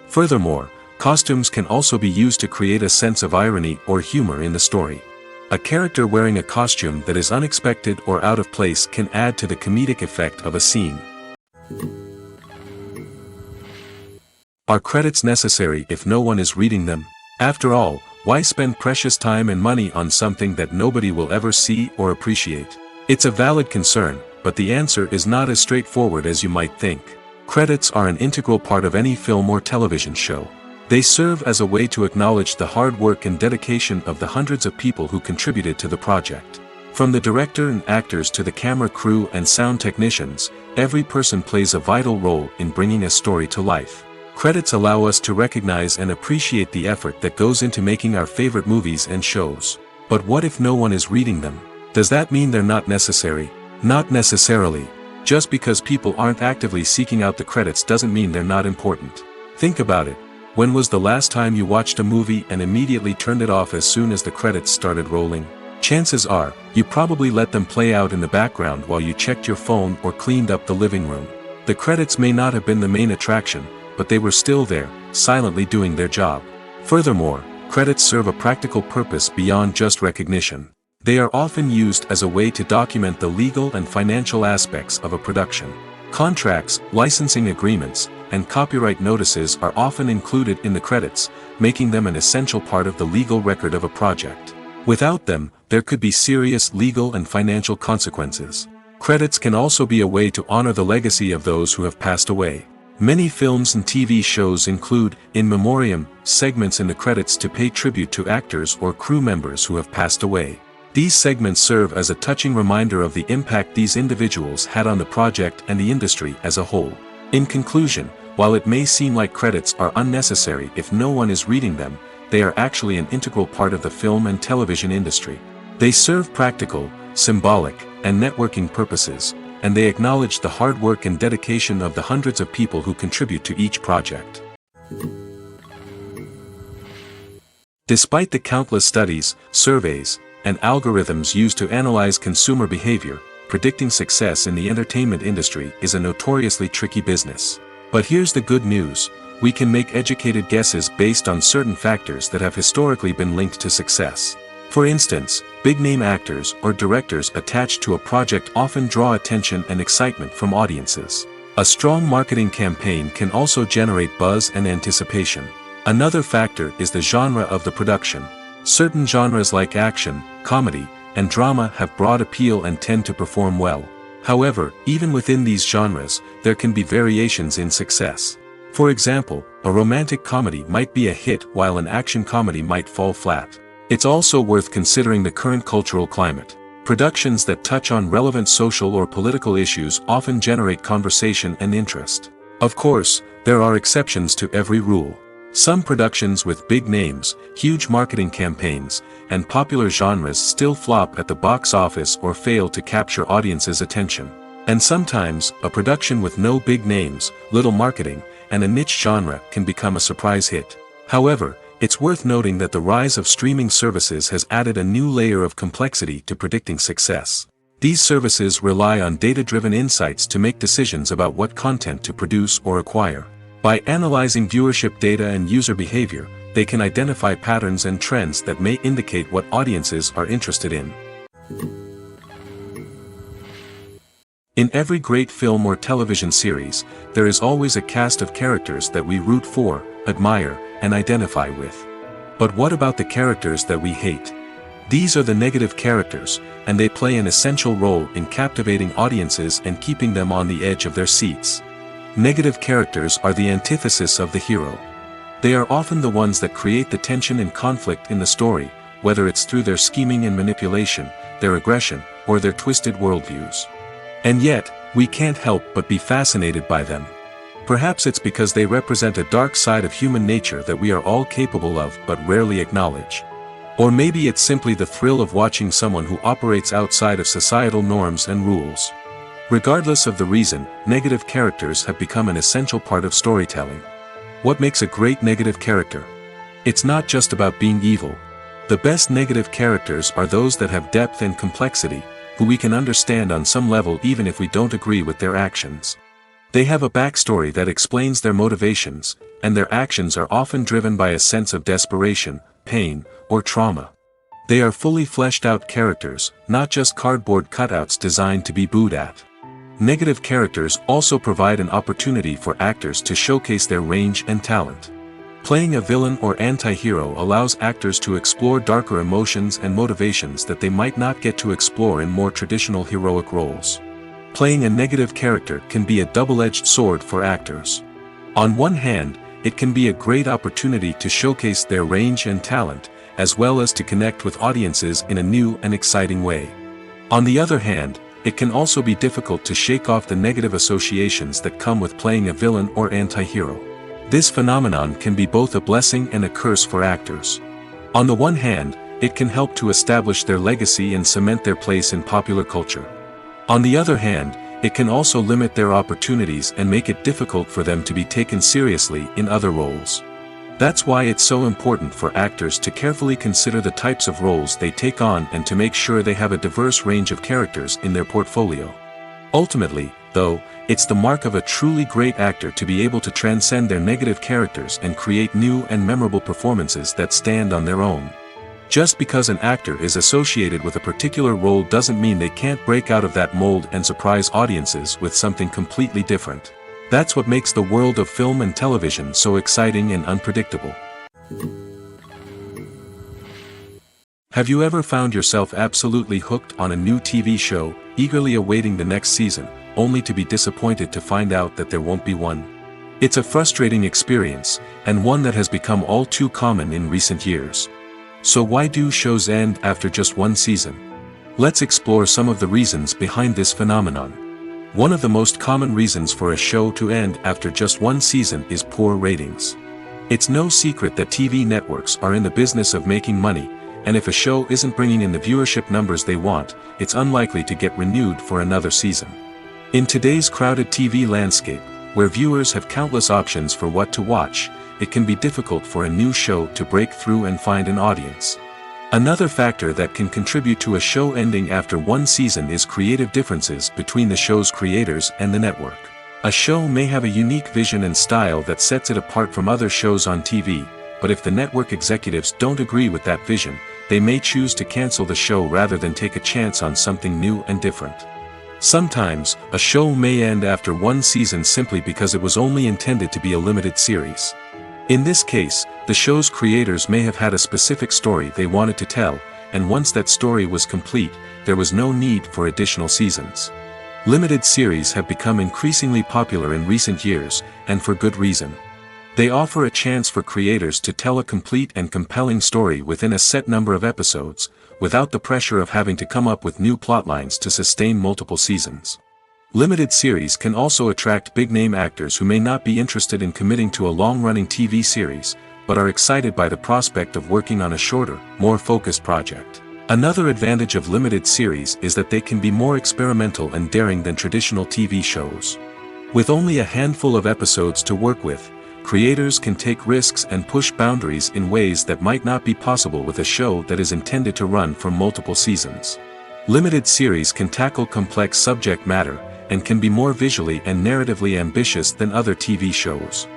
Furthermore, costumes can also be used to create a sense of irony or humor in the story. A character wearing a costume that is unexpected or out of place can add to the comedic effect of a scene. Are credits necessary if no one is reading them? After all, why spend precious time and money on something that nobody will ever see or appreciate? It's a valid concern, but the answer is not as straightforward as you might think. Credits are an integral part of any film or television show. They serve as a way to acknowledge the hard work and dedication of the hundreds of people who contributed to the project. From the director and actors to the camera crew and sound technicians, every person plays a vital role in bringing a story to life. Credits allow us to recognize and appreciate the effort that goes into making our favorite movies and shows. But what if no one is reading them? Does that mean they're not necessary? Not necessarily. Just because people aren't actively seeking out the credits doesn't mean they're not important. Think about it. When was the last time you watched a movie and immediately turned it off as soon as the credits started rolling? Chances are, you probably let them play out in the background while you checked your phone or cleaned up the living room. The credits may not have been the main attraction, but they were still there, silently doing their job. Furthermore, credits serve a practical purpose beyond just recognition. They are often used as a way to document the legal and financial aspects of a production. Contracts, licensing agreements, and copyright notices are often included in the credits, making them an essential part of the legal record of a project. Without them, there could be serious legal and financial consequences. Credits can also be a way to honor the legacy of those who have passed away. Many films and TV shows include, in memoriam, segments in the credits to pay tribute to actors or crew members who have passed away. These segments serve as a touching reminder of the impact these individuals had on the project and the industry as a whole. In conclusion, while it may seem like credits are unnecessary if no one is reading them, they are actually an integral part of the film and television industry. They serve practical, symbolic, and networking purposes, and they acknowledge the hard work and dedication of the hundreds of people who contribute to each project. Despite the countless studies, surveys, and algorithms used to analyze consumer behavior, predicting success in the entertainment industry is a notoriously tricky business. But here's the good news: we can make educated guesses based on certain factors that have historically been linked to success. For instance, big-name actors or directors attached to a project often draw attention and excitement from audiences. A strong marketing campaign can also generate buzz and anticipation. Another factor is the genre of the production. Certain genres like action, comedy, and drama have broad appeal and tend to perform well. However, even within these genres, there can be variations in success. For example, a romantic comedy might be a hit while an action comedy might fall flat. It's also worth considering the current cultural climate. Productions that touch on relevant social or political issues often generate conversation and interest. Of course, there are exceptions to every rule. Some productions with big names, huge marketing campaigns, and popular genres still flop at the box office or fail to capture audiences' attention. And sometimes, a production with no big names, little marketing, and a niche genre can become a surprise hit. However, it's worth noting that the rise of streaming services has added a new layer of complexity to predicting success. These services rely on data-driven insights to make decisions about what content to produce or acquire. By analyzing viewership data and user behavior, they can identify patterns and trends that may indicate what audiences are interested in. In every great film or television series, there is always a cast of characters that we root for, admire, and identify with. But what about the characters that we hate? These are the negative characters, and they play an essential role in captivating audiences and keeping them on the edge of their seats. Negative characters are the antithesis of the hero. They are often the ones that create the tension and conflict in the story, whether it's through their scheming and manipulation, their aggression, or their twisted worldviews. And yet, we can't help but be fascinated by them. Perhaps it's because they represent a dark side of human nature that we are all capable of but rarely acknowledge. Or maybe it's simply the thrill of watching someone who operates outside of societal norms and rules. Regardless of the reason, negative characters have become an essential part of storytelling. What makes a great negative character? It's not just about being evil. The best negative characters are those that have depth and complexity, who we can understand on some level even if we don't agree with their actions. They have a backstory that explains their motivations, and their actions are often driven by a sense of desperation, pain, or trauma. They are fully fleshed out characters, not just cardboard cutouts designed to be booed at. Negative characters also provide an opportunity for actors to showcase their range and talent. Playing a villain or anti-hero allows actors to explore darker emotions and motivations that they might not get to explore in more traditional heroic roles. Playing a negative character can be a double-edged sword for actors. On one hand, it can be a great opportunity to showcase their range and talent, as well as to connect with audiences in a new and exciting way. On the other hand, it can also be difficult to shake off the negative associations that come with playing a villain or anti-hero. This phenomenon can be both a blessing and a curse for actors. On the one hand, it can help to establish their legacy and cement their place in popular culture. On the other hand, it can also limit their opportunities and make it difficult for them to be taken seriously in other roles. That's why it's so important for actors to carefully consider the types of roles they take on and to make sure they have a diverse range of characters in their portfolio. Ultimately, though, it's the mark of a truly great actor to be able to transcend their negative characters and create new and memorable performances that stand on their own. Just because an actor is associated with a particular role doesn't mean they can't break out of that mold and surprise audiences with something completely different. That's what makes the world of film and television so exciting and unpredictable. Have you ever found yourself absolutely hooked on a new TV show, eagerly awaiting the next season, only to be disappointed to find out that there won't be one? It's a frustrating experience, and one that has become all too common in recent years. So why do shows end after just one season? Let's explore some of the reasons behind this phenomenon. One of the most common reasons for a show to end after just one season is poor ratings. It's no secret that TV networks are in the business of making money, and if a show isn't bringing in the viewership numbers they want, it's unlikely to get renewed for another season. In today's crowded TV landscape, where viewers have countless options for what to watch, it can be difficult for a new show to break through and find an audience. Another factor that can contribute to a show ending after one season is creative differences between the show's creators and the network. A show may have a unique vision and style that sets it apart from other shows on TV, but if the network executives don't agree with that vision, they may choose to cancel the show rather than take a chance on something new and different. Sometimes, a show may end after one season simply because it was only intended to be a limited series. In this case, the show's creators may have had a specific story they wanted to tell, and once that story was complete, there was no need for additional seasons. Limited series have become increasingly popular in recent years, and for good reason. They offer a chance for creators to tell a complete and compelling story within a set number of episodes, without the pressure of having to come up with new plotlines to sustain multiple seasons. Limited series can also attract big-name actors who may not be interested in committing to a long-running TV series, but are excited by the prospect of working on a shorter, more focused project. Another advantage of limited series is that they can be more experimental and daring than traditional TV shows. With only a handful of episodes to work with, creators can take risks and push boundaries in ways that might not be possible with a show that is intended to run for multiple seasons. Limited series can tackle complex subject matter, and can be more visually and narratively ambitious than other TV shows.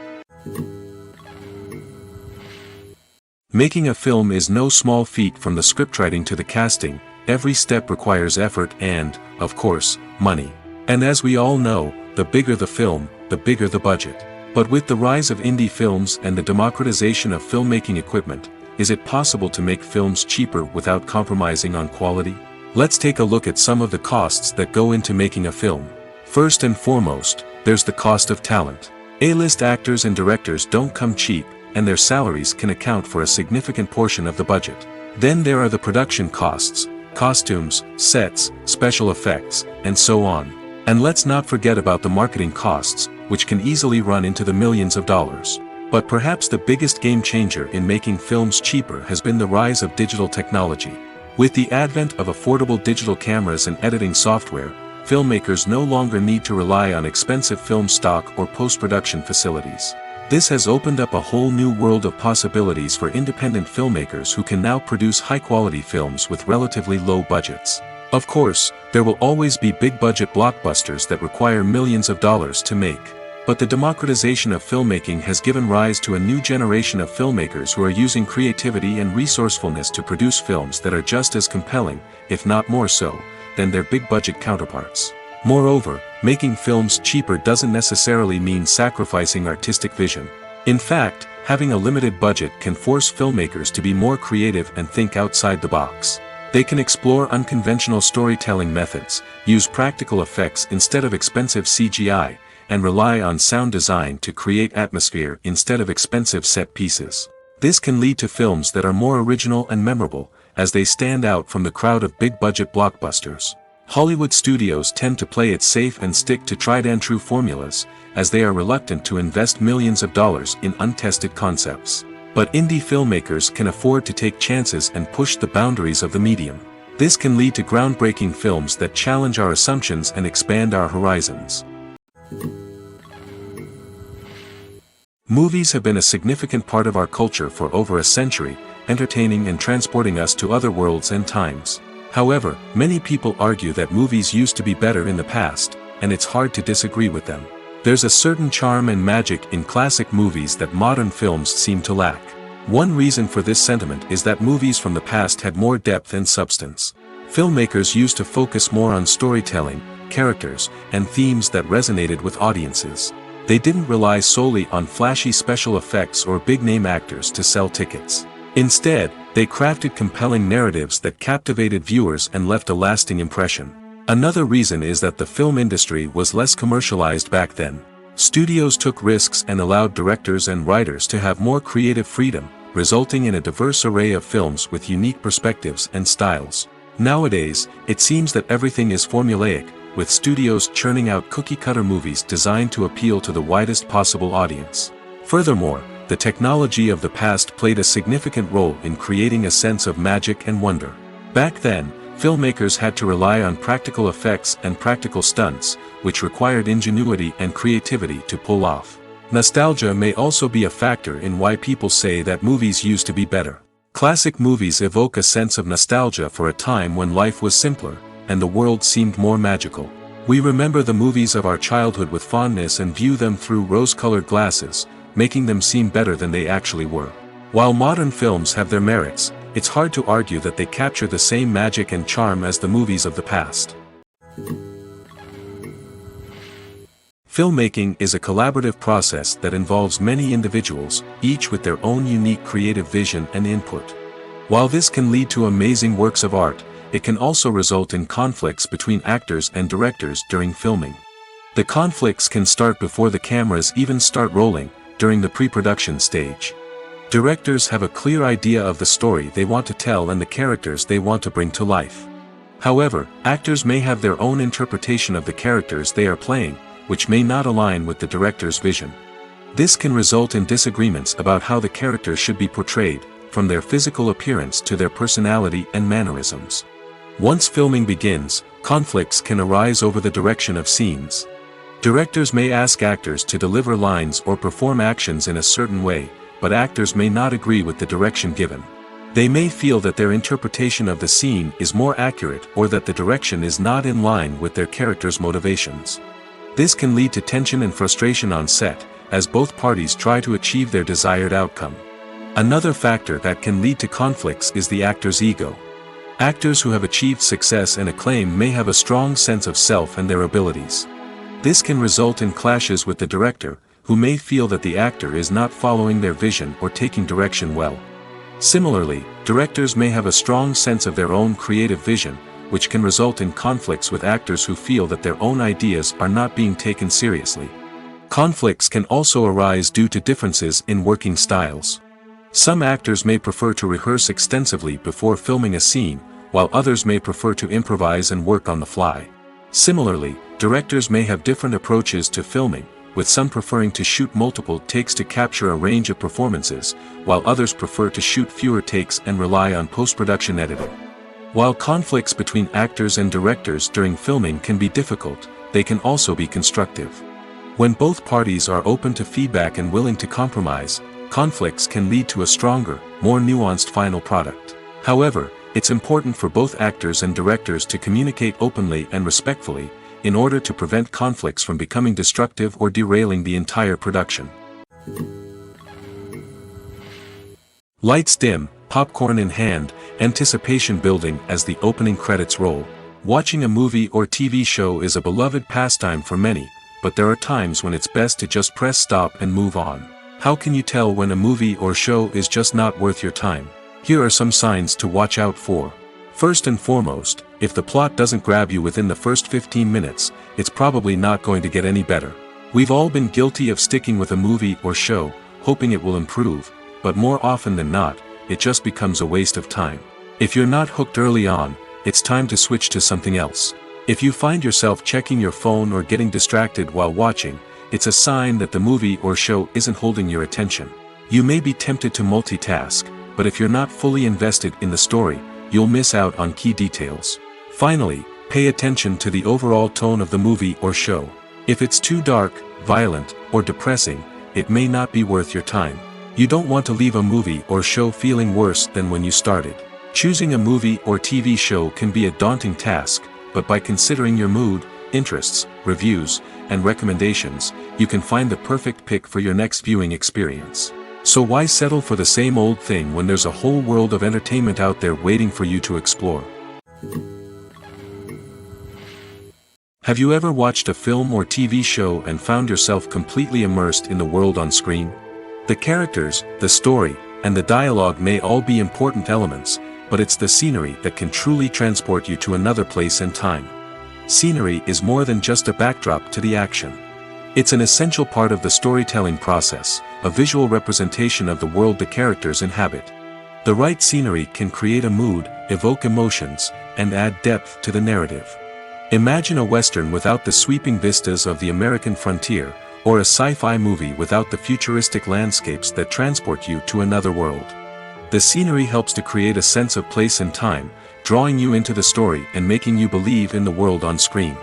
Making a film is no small feat. From the scriptwriting to the casting, every step requires effort and, of course, money. And as we all know, the bigger the film, the bigger the budget. But with the rise of indie films and the democratization of filmmaking equipment, is it possible to make films cheaper without compromising on quality? Let's take a look at some of the costs that go into making a film. First and foremost, there's the cost of talent. A-list actors and directors don't come cheap, and their salaries can account for a significant portion of the budget. Then there are the production costs, costumes, sets, special effects, and so on. And let's not forget about the marketing costs, which can easily run into the millions of dollars. But perhaps the biggest game changer in making films cheaper has been the rise of digital technology. With the advent of affordable digital cameras and editing software, filmmakers no longer need to rely on expensive film stock or post-production facilities. This has opened up a whole new world of possibilities for independent filmmakers who can now produce high-quality films with relatively low budgets. Of course, there will always be big-budget blockbusters that require millions of dollars to make. But the democratization of filmmaking has given rise to a new generation of filmmakers who are using creativity and resourcefulness to produce films that are just as compelling, if not more so, than their big-budget counterparts. Moreover, making films cheaper doesn't necessarily mean sacrificing artistic vision. In fact, having a limited budget can force filmmakers to be more creative and think outside the box. They can explore unconventional storytelling methods, use practical effects instead of expensive CGI, and rely on sound design to create atmosphere instead of expensive set pieces. This can lead to films that are more original and memorable, as they stand out from the crowd of big-budget blockbusters. Hollywood studios tend to play it safe and stick to tried-and-true formulas, as they are reluctant to invest millions of dollars in untested concepts. But indie filmmakers can afford to take chances and push the boundaries of the medium. This can lead to groundbreaking films that challenge our assumptions and expand our horizons. Movies have been a significant part of our culture for over a century, entertaining and transporting us to other worlds and times. However, many people argue that movies used to be better in the past, and it's hard to disagree with them. There's a certain charm and magic in classic movies that modern films seem to lack. One reason for this sentiment is that movies from the past had more depth and substance. Filmmakers used to focus more on storytelling, characters, and themes that resonated with audiences. They didn't rely solely on flashy special effects or big-name actors to sell tickets. Instead, they crafted compelling narratives that captivated viewers and left a lasting impression. Another reason is that the film industry was less commercialized back then. Studios took risks and allowed directors and writers to have more creative freedom, resulting in a diverse array of films with unique perspectives and styles. Nowadays, it seems that everything is formulaic, with studios churning out cookie-cutter movies designed to appeal to the widest possible audience. Furthermore, the technology of the past played a significant role in creating a sense of magic and wonder. Back then, filmmakers had to rely on practical effects and practical stunts, which required ingenuity and creativity to pull off. Nostalgia may also be a factor in why people say that movies used to be better. Classic movies evoke a sense of nostalgia for a time when life was simpler, and the world seemed more magical. We remember the movies of our childhood with fondness and view them through rose-colored glasses, making them seem better than they actually were. While modern films have their merits, it's hard to argue that they capture the same magic and charm as the movies of the past. Filmmaking is a collaborative process that involves many individuals, each with their own unique creative vision and input. While this can lead to amazing works of art, it can also result in conflicts between actors and directors during filming. The conflicts can start before the cameras even start rolling, during the pre-production stage. Directors have a clear idea of the story they want to tell and the characters they want to bring to life. However, actors may have their own interpretation of the characters they are playing, which may not align with the director's vision. This can result in disagreements about how the characters should be portrayed, from their physical appearance to their personality and mannerisms. Once filming begins, conflicts can arise over the direction of scenes. Directors may ask actors to deliver lines or perform actions in a certain way, but actors may not agree with the direction given. They may feel that their interpretation of the scene is more accurate or that the direction is not in line with their character's motivations. This can lead to tension and frustration on set, as both parties try to achieve their desired outcome. Another factor that can lead to conflicts is the actor's ego. Actors who have achieved success and acclaim may have a strong sense of self and their abilities. This can result in clashes with the director, who may feel that the actor is not following their vision or taking direction well. Similarly, directors may have a strong sense of their own creative vision, which can result in conflicts with actors who feel that their own ideas are not being taken seriously. Conflicts can also arise due to differences in working styles. Some actors may prefer to rehearse extensively before filming a scene, while others may prefer to improvise and work on the fly. Similarly, directors may have different approaches to filming, with some preferring to shoot multiple takes to capture a range of performances, while others prefer to shoot fewer takes and rely on post-production editing. While conflicts between actors and directors during filming can be difficult, they can also be constructive. When both parties are open to feedback and willing to compromise, conflicts can lead to a stronger, more nuanced final product. However, it's important for both actors and directors to communicate openly and respectfully, in order to prevent conflicts from becoming destructive or derailing the entire production. Lights dim, popcorn in hand, anticipation building as the opening credits roll. Watching a movie or TV show is a beloved pastime for many, but there are times when it's best to just press stop and move on. How can you tell when a movie or show is just not worth your time? Here are some signs to watch out for. First and foremost, if the plot doesn't grab you within the first 15 minutes, it's probably not going to get any better. We've all been guilty of sticking with a movie or show, hoping it will improve, but more often than not, it just becomes a waste of time. If you're not hooked early on, it's time to switch to something else. If you find yourself checking your phone or getting distracted while watching, it's a sign that the movie or show isn't holding your attention. You may be tempted to multitask, but if you're not fully invested in the story, you'll miss out on key details. Finally, pay attention to the overall tone of the movie or show. If it's too dark, violent, or depressing, it may not be worth your time. You don't want to leave a movie or show feeling worse than when you started. Choosing a movie or TV show can be a daunting task, but by considering your mood, interests, reviews, and recommendations, you can find the perfect pick for your next viewing experience. So why settle for the same old thing when there's a whole world of entertainment out there waiting for you to explore? Have you ever watched a film or TV show and found yourself completely immersed in the world on screen? The characters, the story, and the dialogue may all be important elements, but it's the scenery that can truly transport you to another place and time. Scenery is more than just a backdrop to the action. It's an essential part of the storytelling process, a visual representation of the world the characters inhabit. The right scenery can create a mood, evoke emotions, and add depth to the narrative. Imagine a Western without the sweeping vistas of the American frontier, or a sci-fi movie without the futuristic landscapes that transport you to another world. The scenery helps to create a sense of place and time, drawing you into the story and making you believe in the world on screen.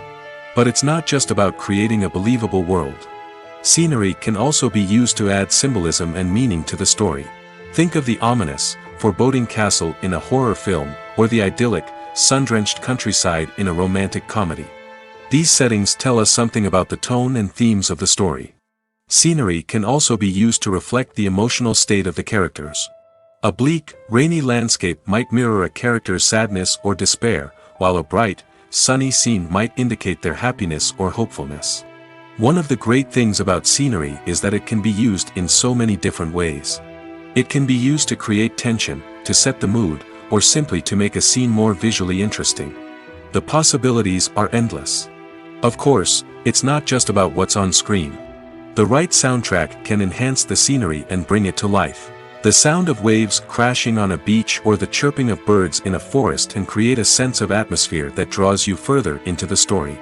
But it's not just about creating a believable world. Scenery can also be used to add symbolism and meaning to the story. Think of the ominous, foreboding castle in a horror film, or the idyllic, sun-drenched countryside in a romantic comedy. These settings tell us something about the tone and themes of the story. Scenery can also be used to reflect the emotional state of the characters. A bleak, rainy landscape might mirror a character's sadness or despair, while a bright, sunny scene might indicate their happiness or hopefulness. One of the great things about scenery is that it can be used in so many different ways. It can be used to create tension, to set the mood, or simply to make a scene more visually interesting. The possibilities are endless. Of course, it's not just about what's on screen. The right soundtrack can enhance the scenery and bring it to life. The sound of waves crashing on a beach or the chirping of birds in a forest can create a sense of atmosphere that draws you further into the story.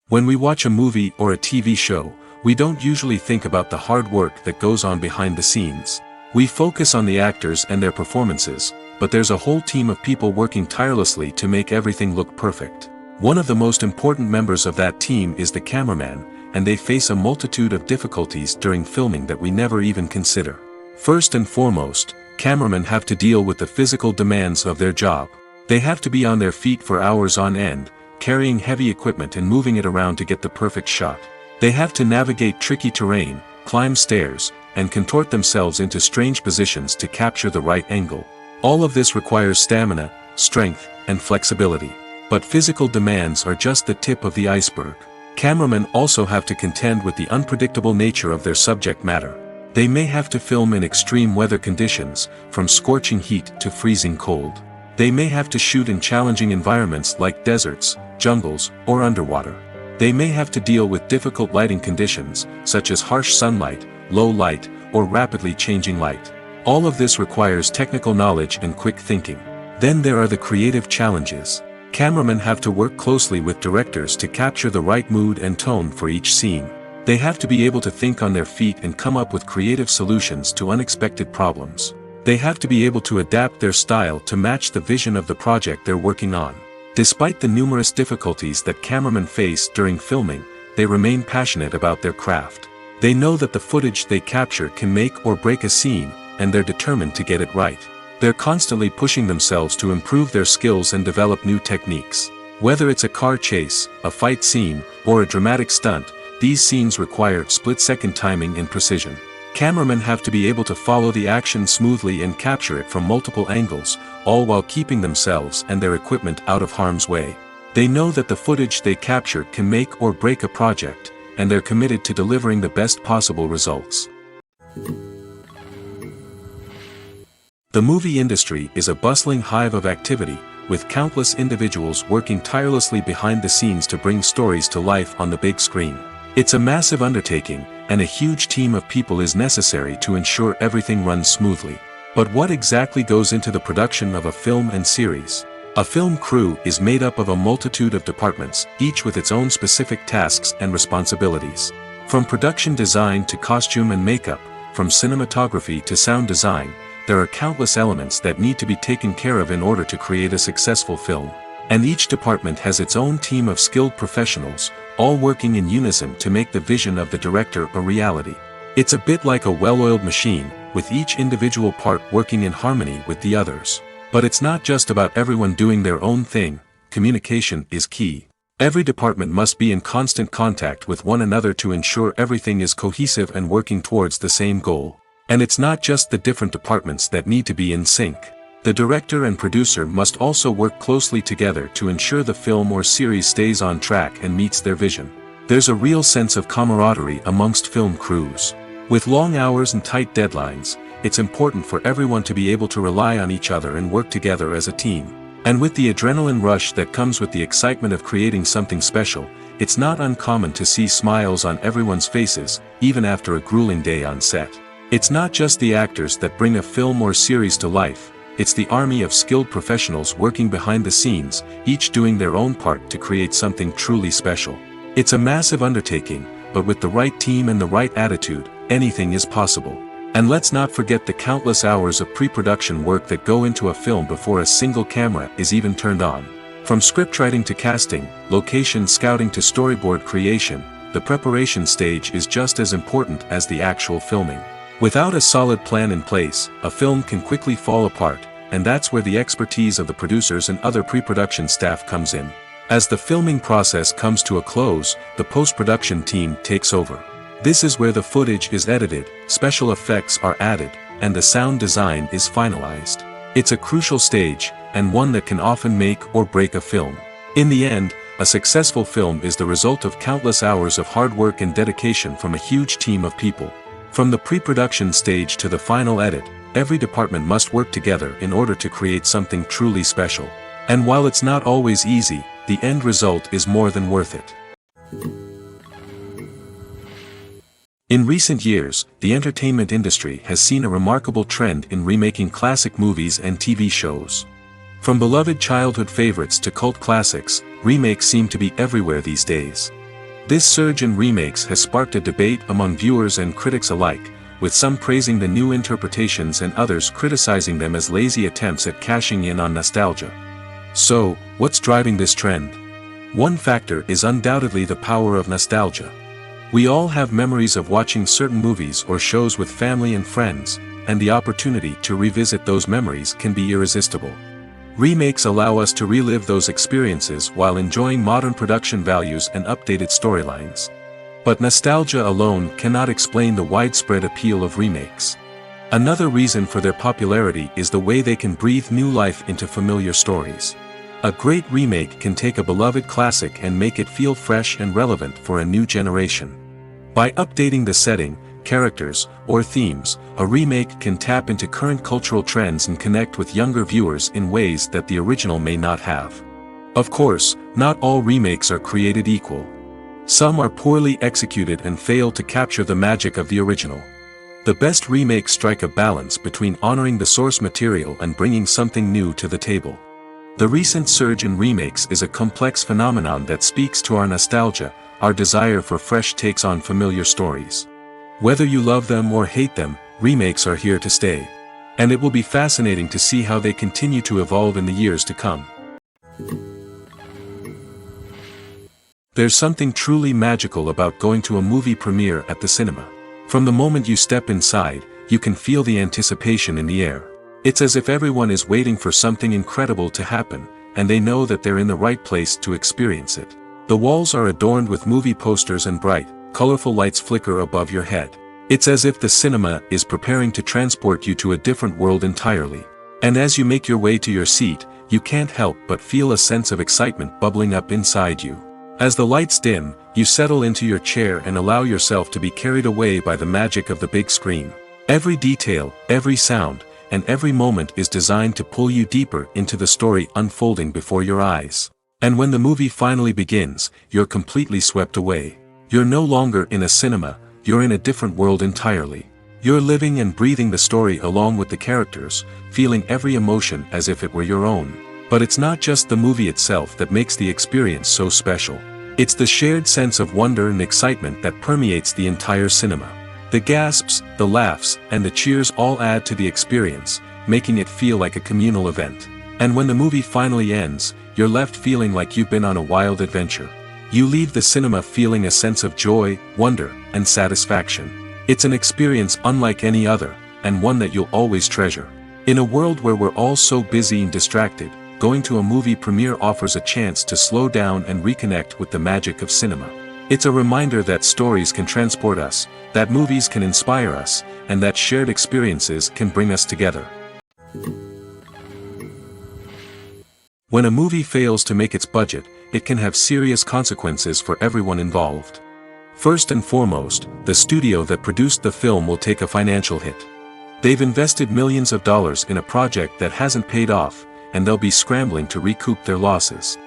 When we watch a movie or a TV show, we don't usually think about the hard work that goes on behind the scenes. We focus on the actors and their performances, but there's a whole team of people working tirelessly to make everything look perfect. One of the most important members of that team is the cameraman, and they face a multitude of difficulties during filming that we never even consider. First and foremost, cameramen have to deal with the physical demands of their job. They have to be on their feet for hours on end, carrying heavy equipment and moving it around to get the perfect shot. They have to navigate tricky terrain, climb stairs, and contort themselves into strange positions to capture the right angle. All of this requires stamina, strength, and flexibility. But physical demands are just the tip of the iceberg. Cameramen also have to contend with the unpredictable nature of their subject matter. They may have to film in extreme weather conditions, from scorching heat to freezing cold. They may have to shoot in challenging environments like deserts, jungles, or underwater. They may have to deal with difficult lighting conditions, such as harsh sunlight, low light, or rapidly changing light. All of this requires technical knowledge and quick thinking. Then there are the creative challenges. Cameramen have to work closely with directors to capture the right mood and tone for each scene. They have to be able to think on their feet and come up with creative solutions to unexpected problems. They have to be able to adapt their style to match the vision of the project they're working on. Despite the numerous difficulties that cameramen face during filming, they remain passionate about their craft. They know that the footage they capture can make or break a scene, and they're determined to get it right. They're constantly pushing themselves to improve their skills and develop new techniques. Whether it's a car chase, a fight scene, or a dramatic stunt, these scenes require split-second timing and precision. Cameramen have to be able to follow the action smoothly and capture it from multiple angles, all while keeping themselves and their equipment out of harm's way. They know that the footage they capture can make or break a project, and they're committed to delivering the best possible results. The movie industry is a bustling hive of activity, with countless individuals working tirelessly behind the scenes to bring stories to life on the big screen. It's a massive undertaking, and a huge team of people is necessary to ensure everything runs smoothly. But what exactly goes into the production of a film and series? A film crew is made up of a multitude of departments, each with its own specific tasks and responsibilities. From production design to costume and makeup, from cinematography to sound design, there are countless elements that need to be taken care of in order to create a successful film. And each department has its own team of skilled professionals, all working in unison to make the vision of the director a reality. It's a bit like a well-oiled machine, with each individual part working in harmony with the others. But it's not just about everyone doing their own thing. Communication is key. Every department must be in constant contact with one another to ensure everything is cohesive and working towards the same goal. And it's not just the different departments that need to be in sync. The director and producer must also work closely together to ensure the film or series stays on track and meets their vision. There's a real sense of camaraderie amongst film crews. With long hours and tight deadlines, it's important for everyone to be able to rely on each other and work together as a team. And with the adrenaline rush that comes with the excitement of creating something special, it's not uncommon to see smiles on everyone's faces, even after a grueling day on set. It's not just the actors that bring a film or series to life, it's the army of skilled professionals working behind the scenes, each doing their own part to create something truly special. It's a massive undertaking, but with the right team and the right attitude, anything is possible. And let's not forget the countless hours of pre-production work that go into a film before a single camera is even turned on. From scriptwriting to casting, location scouting to storyboard creation, the preparation stage is just as important as the actual filming. Without a solid plan in place, a film can quickly fall apart, and that's where the expertise of the producers and other pre-production staff comes in. As the filming process comes to a close, the post-production team takes over. This is where the footage is edited, special effects are added, and the sound design is finalized. It's a crucial stage, and one that can often make or break a film. In the end, a successful film is the result of countless hours of hard work and dedication from a huge team of people. From the pre-production stage to the final edit, every department must work together in order to create something truly special. And while it's not always easy, the end result is more than worth it. In recent years, the entertainment industry has seen a remarkable trend in remaking classic movies and TV shows. From beloved childhood favorites to cult classics, remakes seem to be everywhere these days. This surge in remakes has sparked a debate among viewers and critics alike, with some praising the new interpretations and others criticizing them as lazy attempts at cashing in on nostalgia. So, what's driving this trend? One factor is undoubtedly the power of nostalgia. We all have memories of watching certain movies or shows with family and friends, and the opportunity to revisit those memories can be irresistible. Remakes allow us to relive those experiences while enjoying modern production values and updated storylines. But nostalgia alone cannot explain the widespread appeal of remakes. Another reason for their popularity is the way they can breathe new life into familiar stories. A great remake can take a beloved classic and make it feel fresh and relevant for a new generation. By updating the setting, characters, or themes, a remake can tap into current cultural trends and connect with younger viewers in ways that the original may not have. Of course, not all remakes are created equal. Some are poorly executed and fail to capture the magic of the original. The best remakes strike a balance between honoring the source material and bringing something new to the table. The recent surge in remakes is a complex phenomenon that speaks to our nostalgia, our desire for fresh takes on familiar stories. Whether you love them or hate them, remakes are here to stay. And it will be fascinating to see how they continue to evolve in the years to come. There's something truly magical about going to a movie premiere at the cinema. From the moment you step inside, you can feel the anticipation in the air. It's as if everyone is waiting for something incredible to happen, and they know that they're in the right place to experience it. The walls are adorned with movie posters and bright, colorful lights flicker above your head. It's as if the cinema is preparing to transport you to a different world entirely. And as you make your way to your seat, you can't help but feel a sense of excitement bubbling up inside you. As the lights dim, you settle into your chair and allow yourself to be carried away by the magic of the big screen. Every detail, every sound, and every moment is designed to pull you deeper into the story unfolding before your eyes. And when the movie finally begins, you're completely swept away. You're no longer in a cinema, you're in a different world entirely. You're living and breathing the story along with the characters, feeling every emotion as if it were your own. But it's not just the movie itself that makes the experience so special. It's the shared sense of wonder and excitement that permeates the entire cinema. The gasps, the laughs, and the cheers all add to the experience, making it feel like a communal event. And when the movie finally ends, you're left feeling like you've been on a wild adventure. You leave the cinema feeling a sense of joy, wonder, and satisfaction. It's an experience unlike any other, and one that you'll always treasure. In a world where we're all so busy and distracted, going to a movie premiere offers a chance to slow down and reconnect with the magic of cinema. It's a reminder that stories can transport us, that movies can inspire us, and that shared experiences can bring us together. When a movie fails to make its budget, it can have serious consequences for everyone involved. First and foremost, the studio that produced the film will take a financial hit. They've invested millions of dollars in a project that hasn't paid off, and they'll be scrambling to recoup their losses.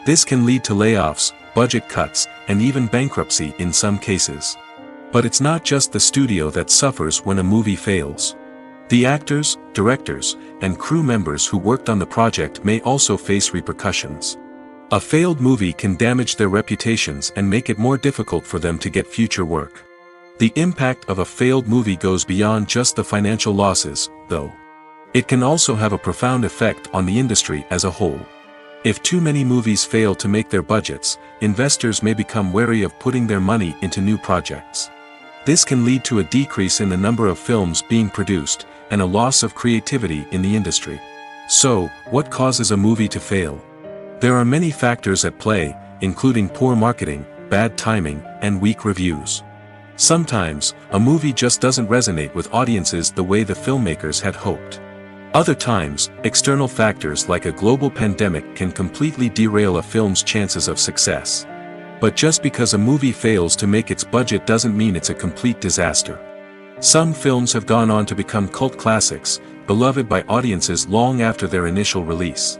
This can lead to layoffs, budget cuts, and even bankruptcy in some cases. But it's not just the studio that suffers when a movie fails. The actors, directors, and crew members who worked on the project may also face repercussions. A failed movie can damage their reputations and make it more difficult for them to get future work. The impact of a failed movie goes beyond just the financial losses, though. It can also have a profound effect on the industry as a whole. If too many movies fail to make their budgets, investors may become wary of putting their money into new projects. This can lead to a decrease in the number of films being produced, and a loss of creativity in the industry. So, what causes a movie to fail? There are many factors at play, including poor marketing, bad timing, and weak reviews. Sometimes, a movie just doesn't resonate with audiences the way the filmmakers had hoped. Other times, external factors like a global pandemic can completely derail a film's chances of success. But just because a movie fails to make its budget doesn't mean it's a complete disaster. Some films have gone on to become cult classics, beloved by audiences long after their initial release.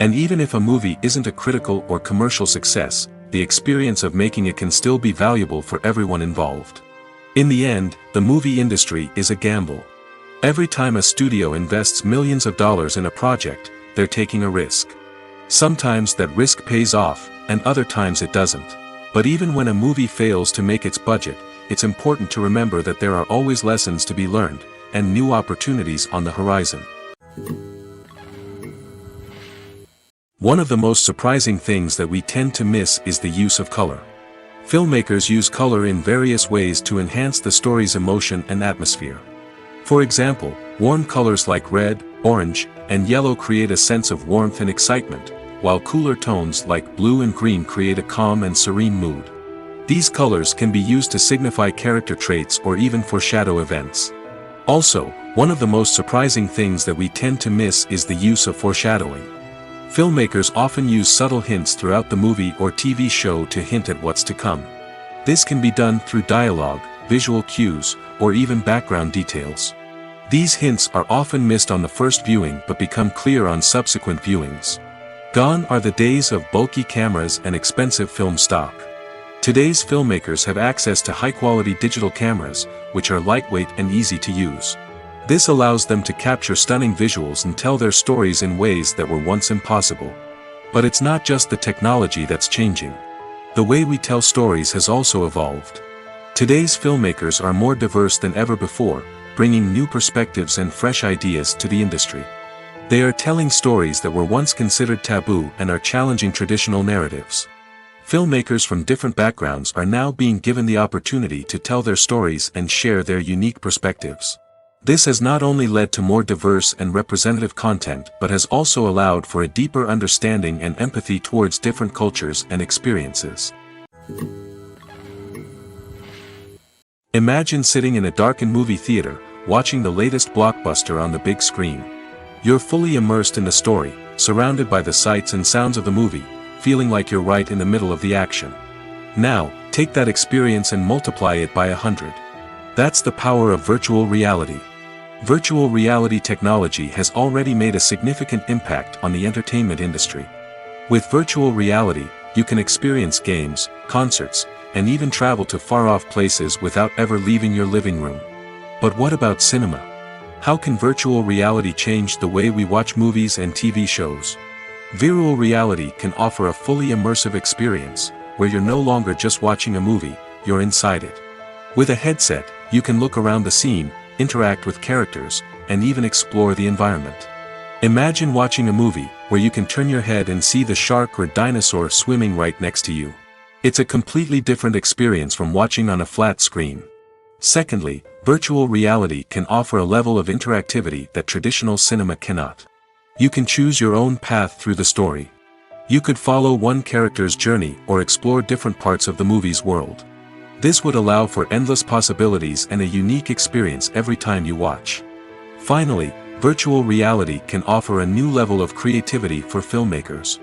And even if a movie isn't a critical or commercial success, the experience of making it can still be valuable for everyone involved. In the end, the movie industry is a gamble. Every time a studio invests millions of dollars in a project, they're taking a risk. Sometimes that risk pays off, and other times it doesn't. But even when a movie fails to make its budget, it's important to remember that there are always lessons to be learned, and new opportunities on the horizon. One of the most surprising things that we tend to miss is the use of color. Filmmakers use color in various ways to enhance the story's emotion and atmosphere. For example, warm colors like red, orange, and yellow create a sense of warmth and excitement, while cooler tones like blue and green create a calm and serene mood. These colors can be used to signify character traits or even foreshadow events. Also, one of the most surprising things that we tend to miss is the use of foreshadowing. Filmmakers often use subtle hints throughout the movie or TV show to hint at what's to come. This can be done through dialogue, visual cues, or even background details. These hints are often missed on the first viewing but become clear on subsequent viewings. Gone are the days of bulky cameras and expensive film stock. Today's filmmakers have access to high-quality digital cameras, which are lightweight and easy to use. This allows them to capture stunning visuals and tell their stories in ways that were once impossible. But it's not just the technology that's changing. The way we tell stories has also evolved. Today's filmmakers are more diverse than ever before, bringing new perspectives and fresh ideas to the industry. They are telling stories that were once considered taboo and are challenging traditional narratives. Filmmakers from different backgrounds are now being given the opportunity to tell their stories and share their unique perspectives. This has not only led to more diverse and representative content but has also allowed for a deeper understanding and empathy towards different cultures and experiences. Imagine sitting in a darkened movie theater, watching the latest blockbuster on the big screen. You're fully immersed in the story, surrounded by the sights and sounds of the movie, feeling like you're right in the middle of the action. Now, take that experience and multiply it by 100. That's the power of virtual reality. Virtual reality technology has already made a significant impact on the entertainment industry. With virtual reality, you can experience games, concerts, and even travel to far-off places without ever leaving your living room. But what about cinema? How can virtual reality change the way we watch movies and TV shows? Virtual reality can offer a fully immersive experience, where you're no longer just watching a movie, you're inside it. With a headset, you can look around the scene, interact with characters, and even explore the environment. Imagine watching a movie, where you can turn your head and see the shark or dinosaur swimming right next to you. It's a completely different experience from watching on a flat screen. Secondly, virtual reality can offer a level of interactivity that traditional cinema cannot. You can choose your own path through the story. You could follow one character's journey or explore different parts of the movie's world. This would allow for endless possibilities and a unique experience every time you watch. Finally, virtual reality can offer a new level of creativity for filmmakers.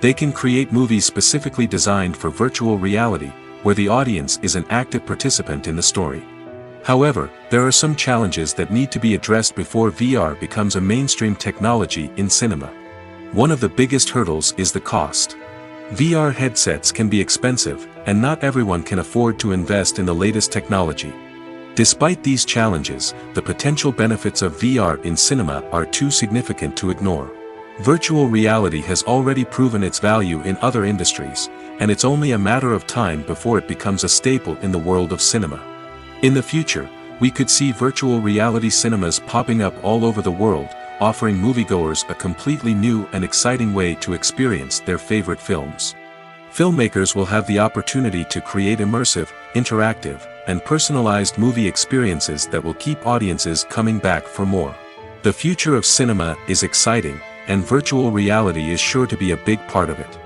They can create movies specifically designed for virtual reality, where the audience is an active participant in the story. However, there are some challenges that need to be addressed before VR becomes a mainstream technology in cinema. One of the biggest hurdles is the cost. VR headsets can be expensive, and not everyone can afford to invest in the latest technology. Despite these challenges, the potential benefits of VR in cinema are too significant to ignore. Virtual reality has already proven its value in other industries, and it's only a matter of time before it becomes a staple in the world of cinema. In the future, we could see virtual reality cinemas popping up all over the world, offering moviegoers a completely new and exciting way to experience their favorite films. Filmmakers will have the opportunity to create immersive, interactive, and personalized movie experiences that will keep audiences coming back for more. The future of cinema is exciting, and virtual reality is sure to be a big part of it.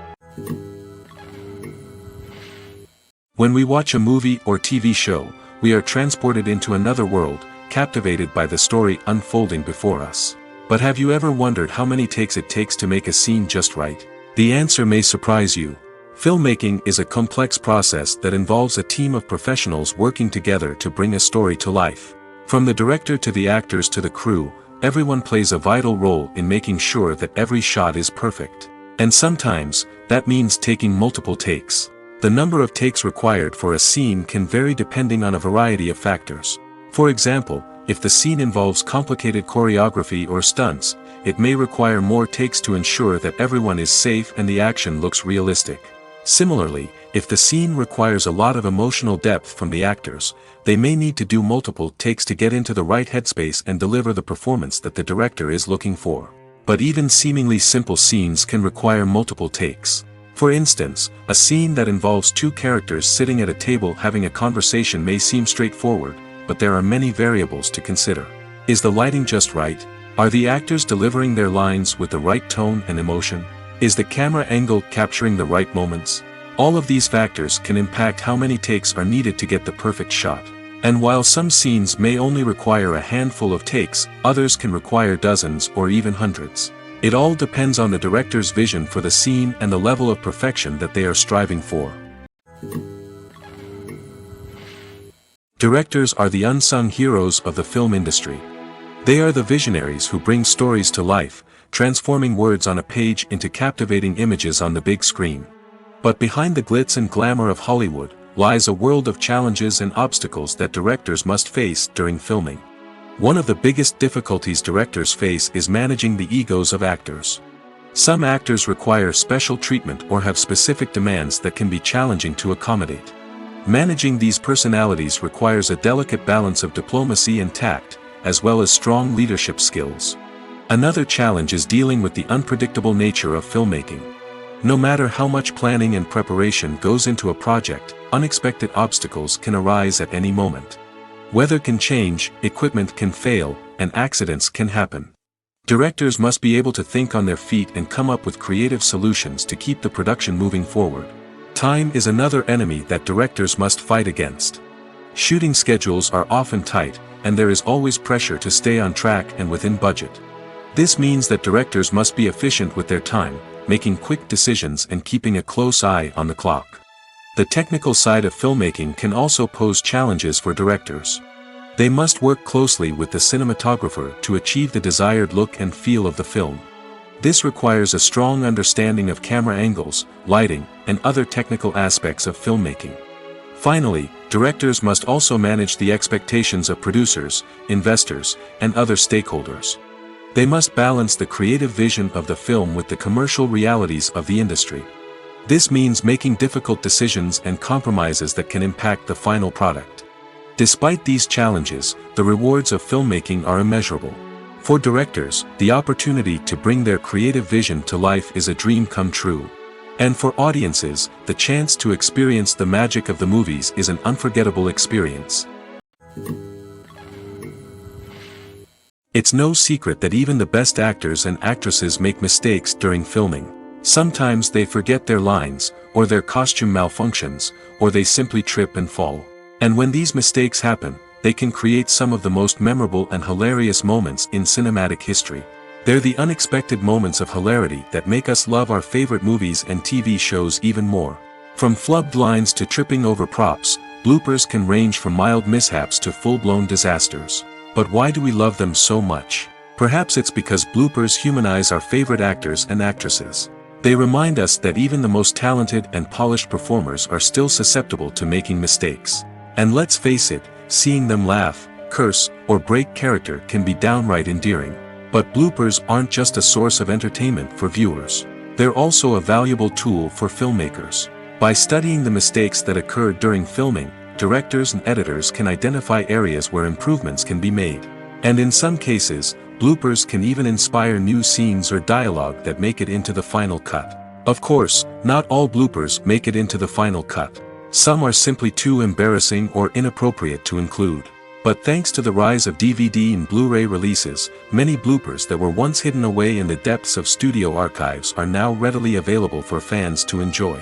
When we watch a movie or TV show, we are transported into another world, captivated by the story unfolding before us. But have you ever wondered how many takes it takes to make a scene just right? The answer may surprise you. Filmmaking is a complex process that involves a team of professionals working together to bring a story to life. From the director to the actors to the crew, everyone plays a vital role in making sure that every shot is perfect. And sometimes, that means taking multiple takes. The number of takes required for a scene can vary depending on a variety of factors. For example, if the scene involves complicated choreography or stunts, it may require more takes to ensure that everyone is safe and the action looks realistic. Similarly, if the scene requires a lot of emotional depth from the actors, they may need to do multiple takes to get into the right headspace and deliver the performance that the director is looking for. But even seemingly simple scenes can require multiple takes. For instance, a scene that involves two characters sitting at a table having a conversation may seem straightforward, but there are many variables to consider. Is the lighting just right? Are the actors delivering their lines with the right tone and emotion? Is the camera angle capturing the right moments? All of these factors can impact how many takes are needed to get the perfect shot. And while some scenes may only require a handful of takes, others can require dozens or even hundreds. It all depends on the director's vision for the scene and the level of perfection that they are striving for. Directors are the unsung heroes of the film industry. They are the visionaries who bring stories to life, transforming words on a page into captivating images on the big screen. But behind the glitz and glamour of Hollywood, lies a world of challenges and obstacles that directors must face during filming. One of the biggest difficulties directors face is managing the egos of actors. Some actors require special treatment or have specific demands that can be challenging to accommodate. Managing these personalities requires a delicate balance of diplomacy and tact, as well as strong leadership skills. Another challenge is dealing with the unpredictable nature of filmmaking. No matter how much planning and preparation goes into a project, unexpected obstacles can arise at any moment. Weather can change, equipment can fail, and accidents can happen. Directors must be able to think on their feet and come up with creative solutions to keep the production moving forward. Time is another enemy that directors must fight against. Shooting schedules are often tight, and there is always pressure to stay on track and within budget. This means that directors must be efficient with their time, making quick decisions and keeping a close eye on the clock. The technical side of filmmaking can also pose challenges for directors. They must work closely with the cinematographer to achieve the desired look and feel of the film. This requires a strong understanding of camera angles, lighting, and other technical aspects of filmmaking. Finally, directors must also manage the expectations of producers, investors, and other stakeholders. They must balance the creative vision of the film with the commercial realities of the industry. This means making difficult decisions and compromises that can impact the final product. Despite these challenges, the rewards of filmmaking are immeasurable. For directors, the opportunity to bring their creative vision to life is a dream come true. And for audiences, the chance to experience the magic of the movies is an unforgettable experience. It's no secret that even the best actors and actresses make mistakes during filming. Sometimes they forget their lines, or their costume malfunctions, or they simply trip and fall. And when these mistakes happen, they can create some of the most memorable and hilarious moments in cinematic history. They're the unexpected moments of hilarity that make us love our favorite movies and TV shows even more. From flubbed lines to tripping over props, bloopers can range from mild mishaps to full-blown disasters. But why do we love them so much? Perhaps it's because bloopers humanize our favorite actors and actresses. They remind us that even the most talented and polished performers are still susceptible to making mistakes. And let's face it, seeing them laugh, curse, or break character can be downright endearing. But bloopers aren't just a source of entertainment for viewers. They're also a valuable tool for filmmakers. By studying the mistakes that occur during filming, directors and editors can identify areas where improvements can be made. And in some cases, bloopers can even inspire new scenes or dialogue that make it into the final cut. Of course, not all bloopers make it into the final cut. Some are simply too embarrassing or inappropriate to include. But thanks to the rise of DVD and Blu-ray releases, many bloopers that were once hidden away in the depths of studio archives are now readily available for fans to enjoy.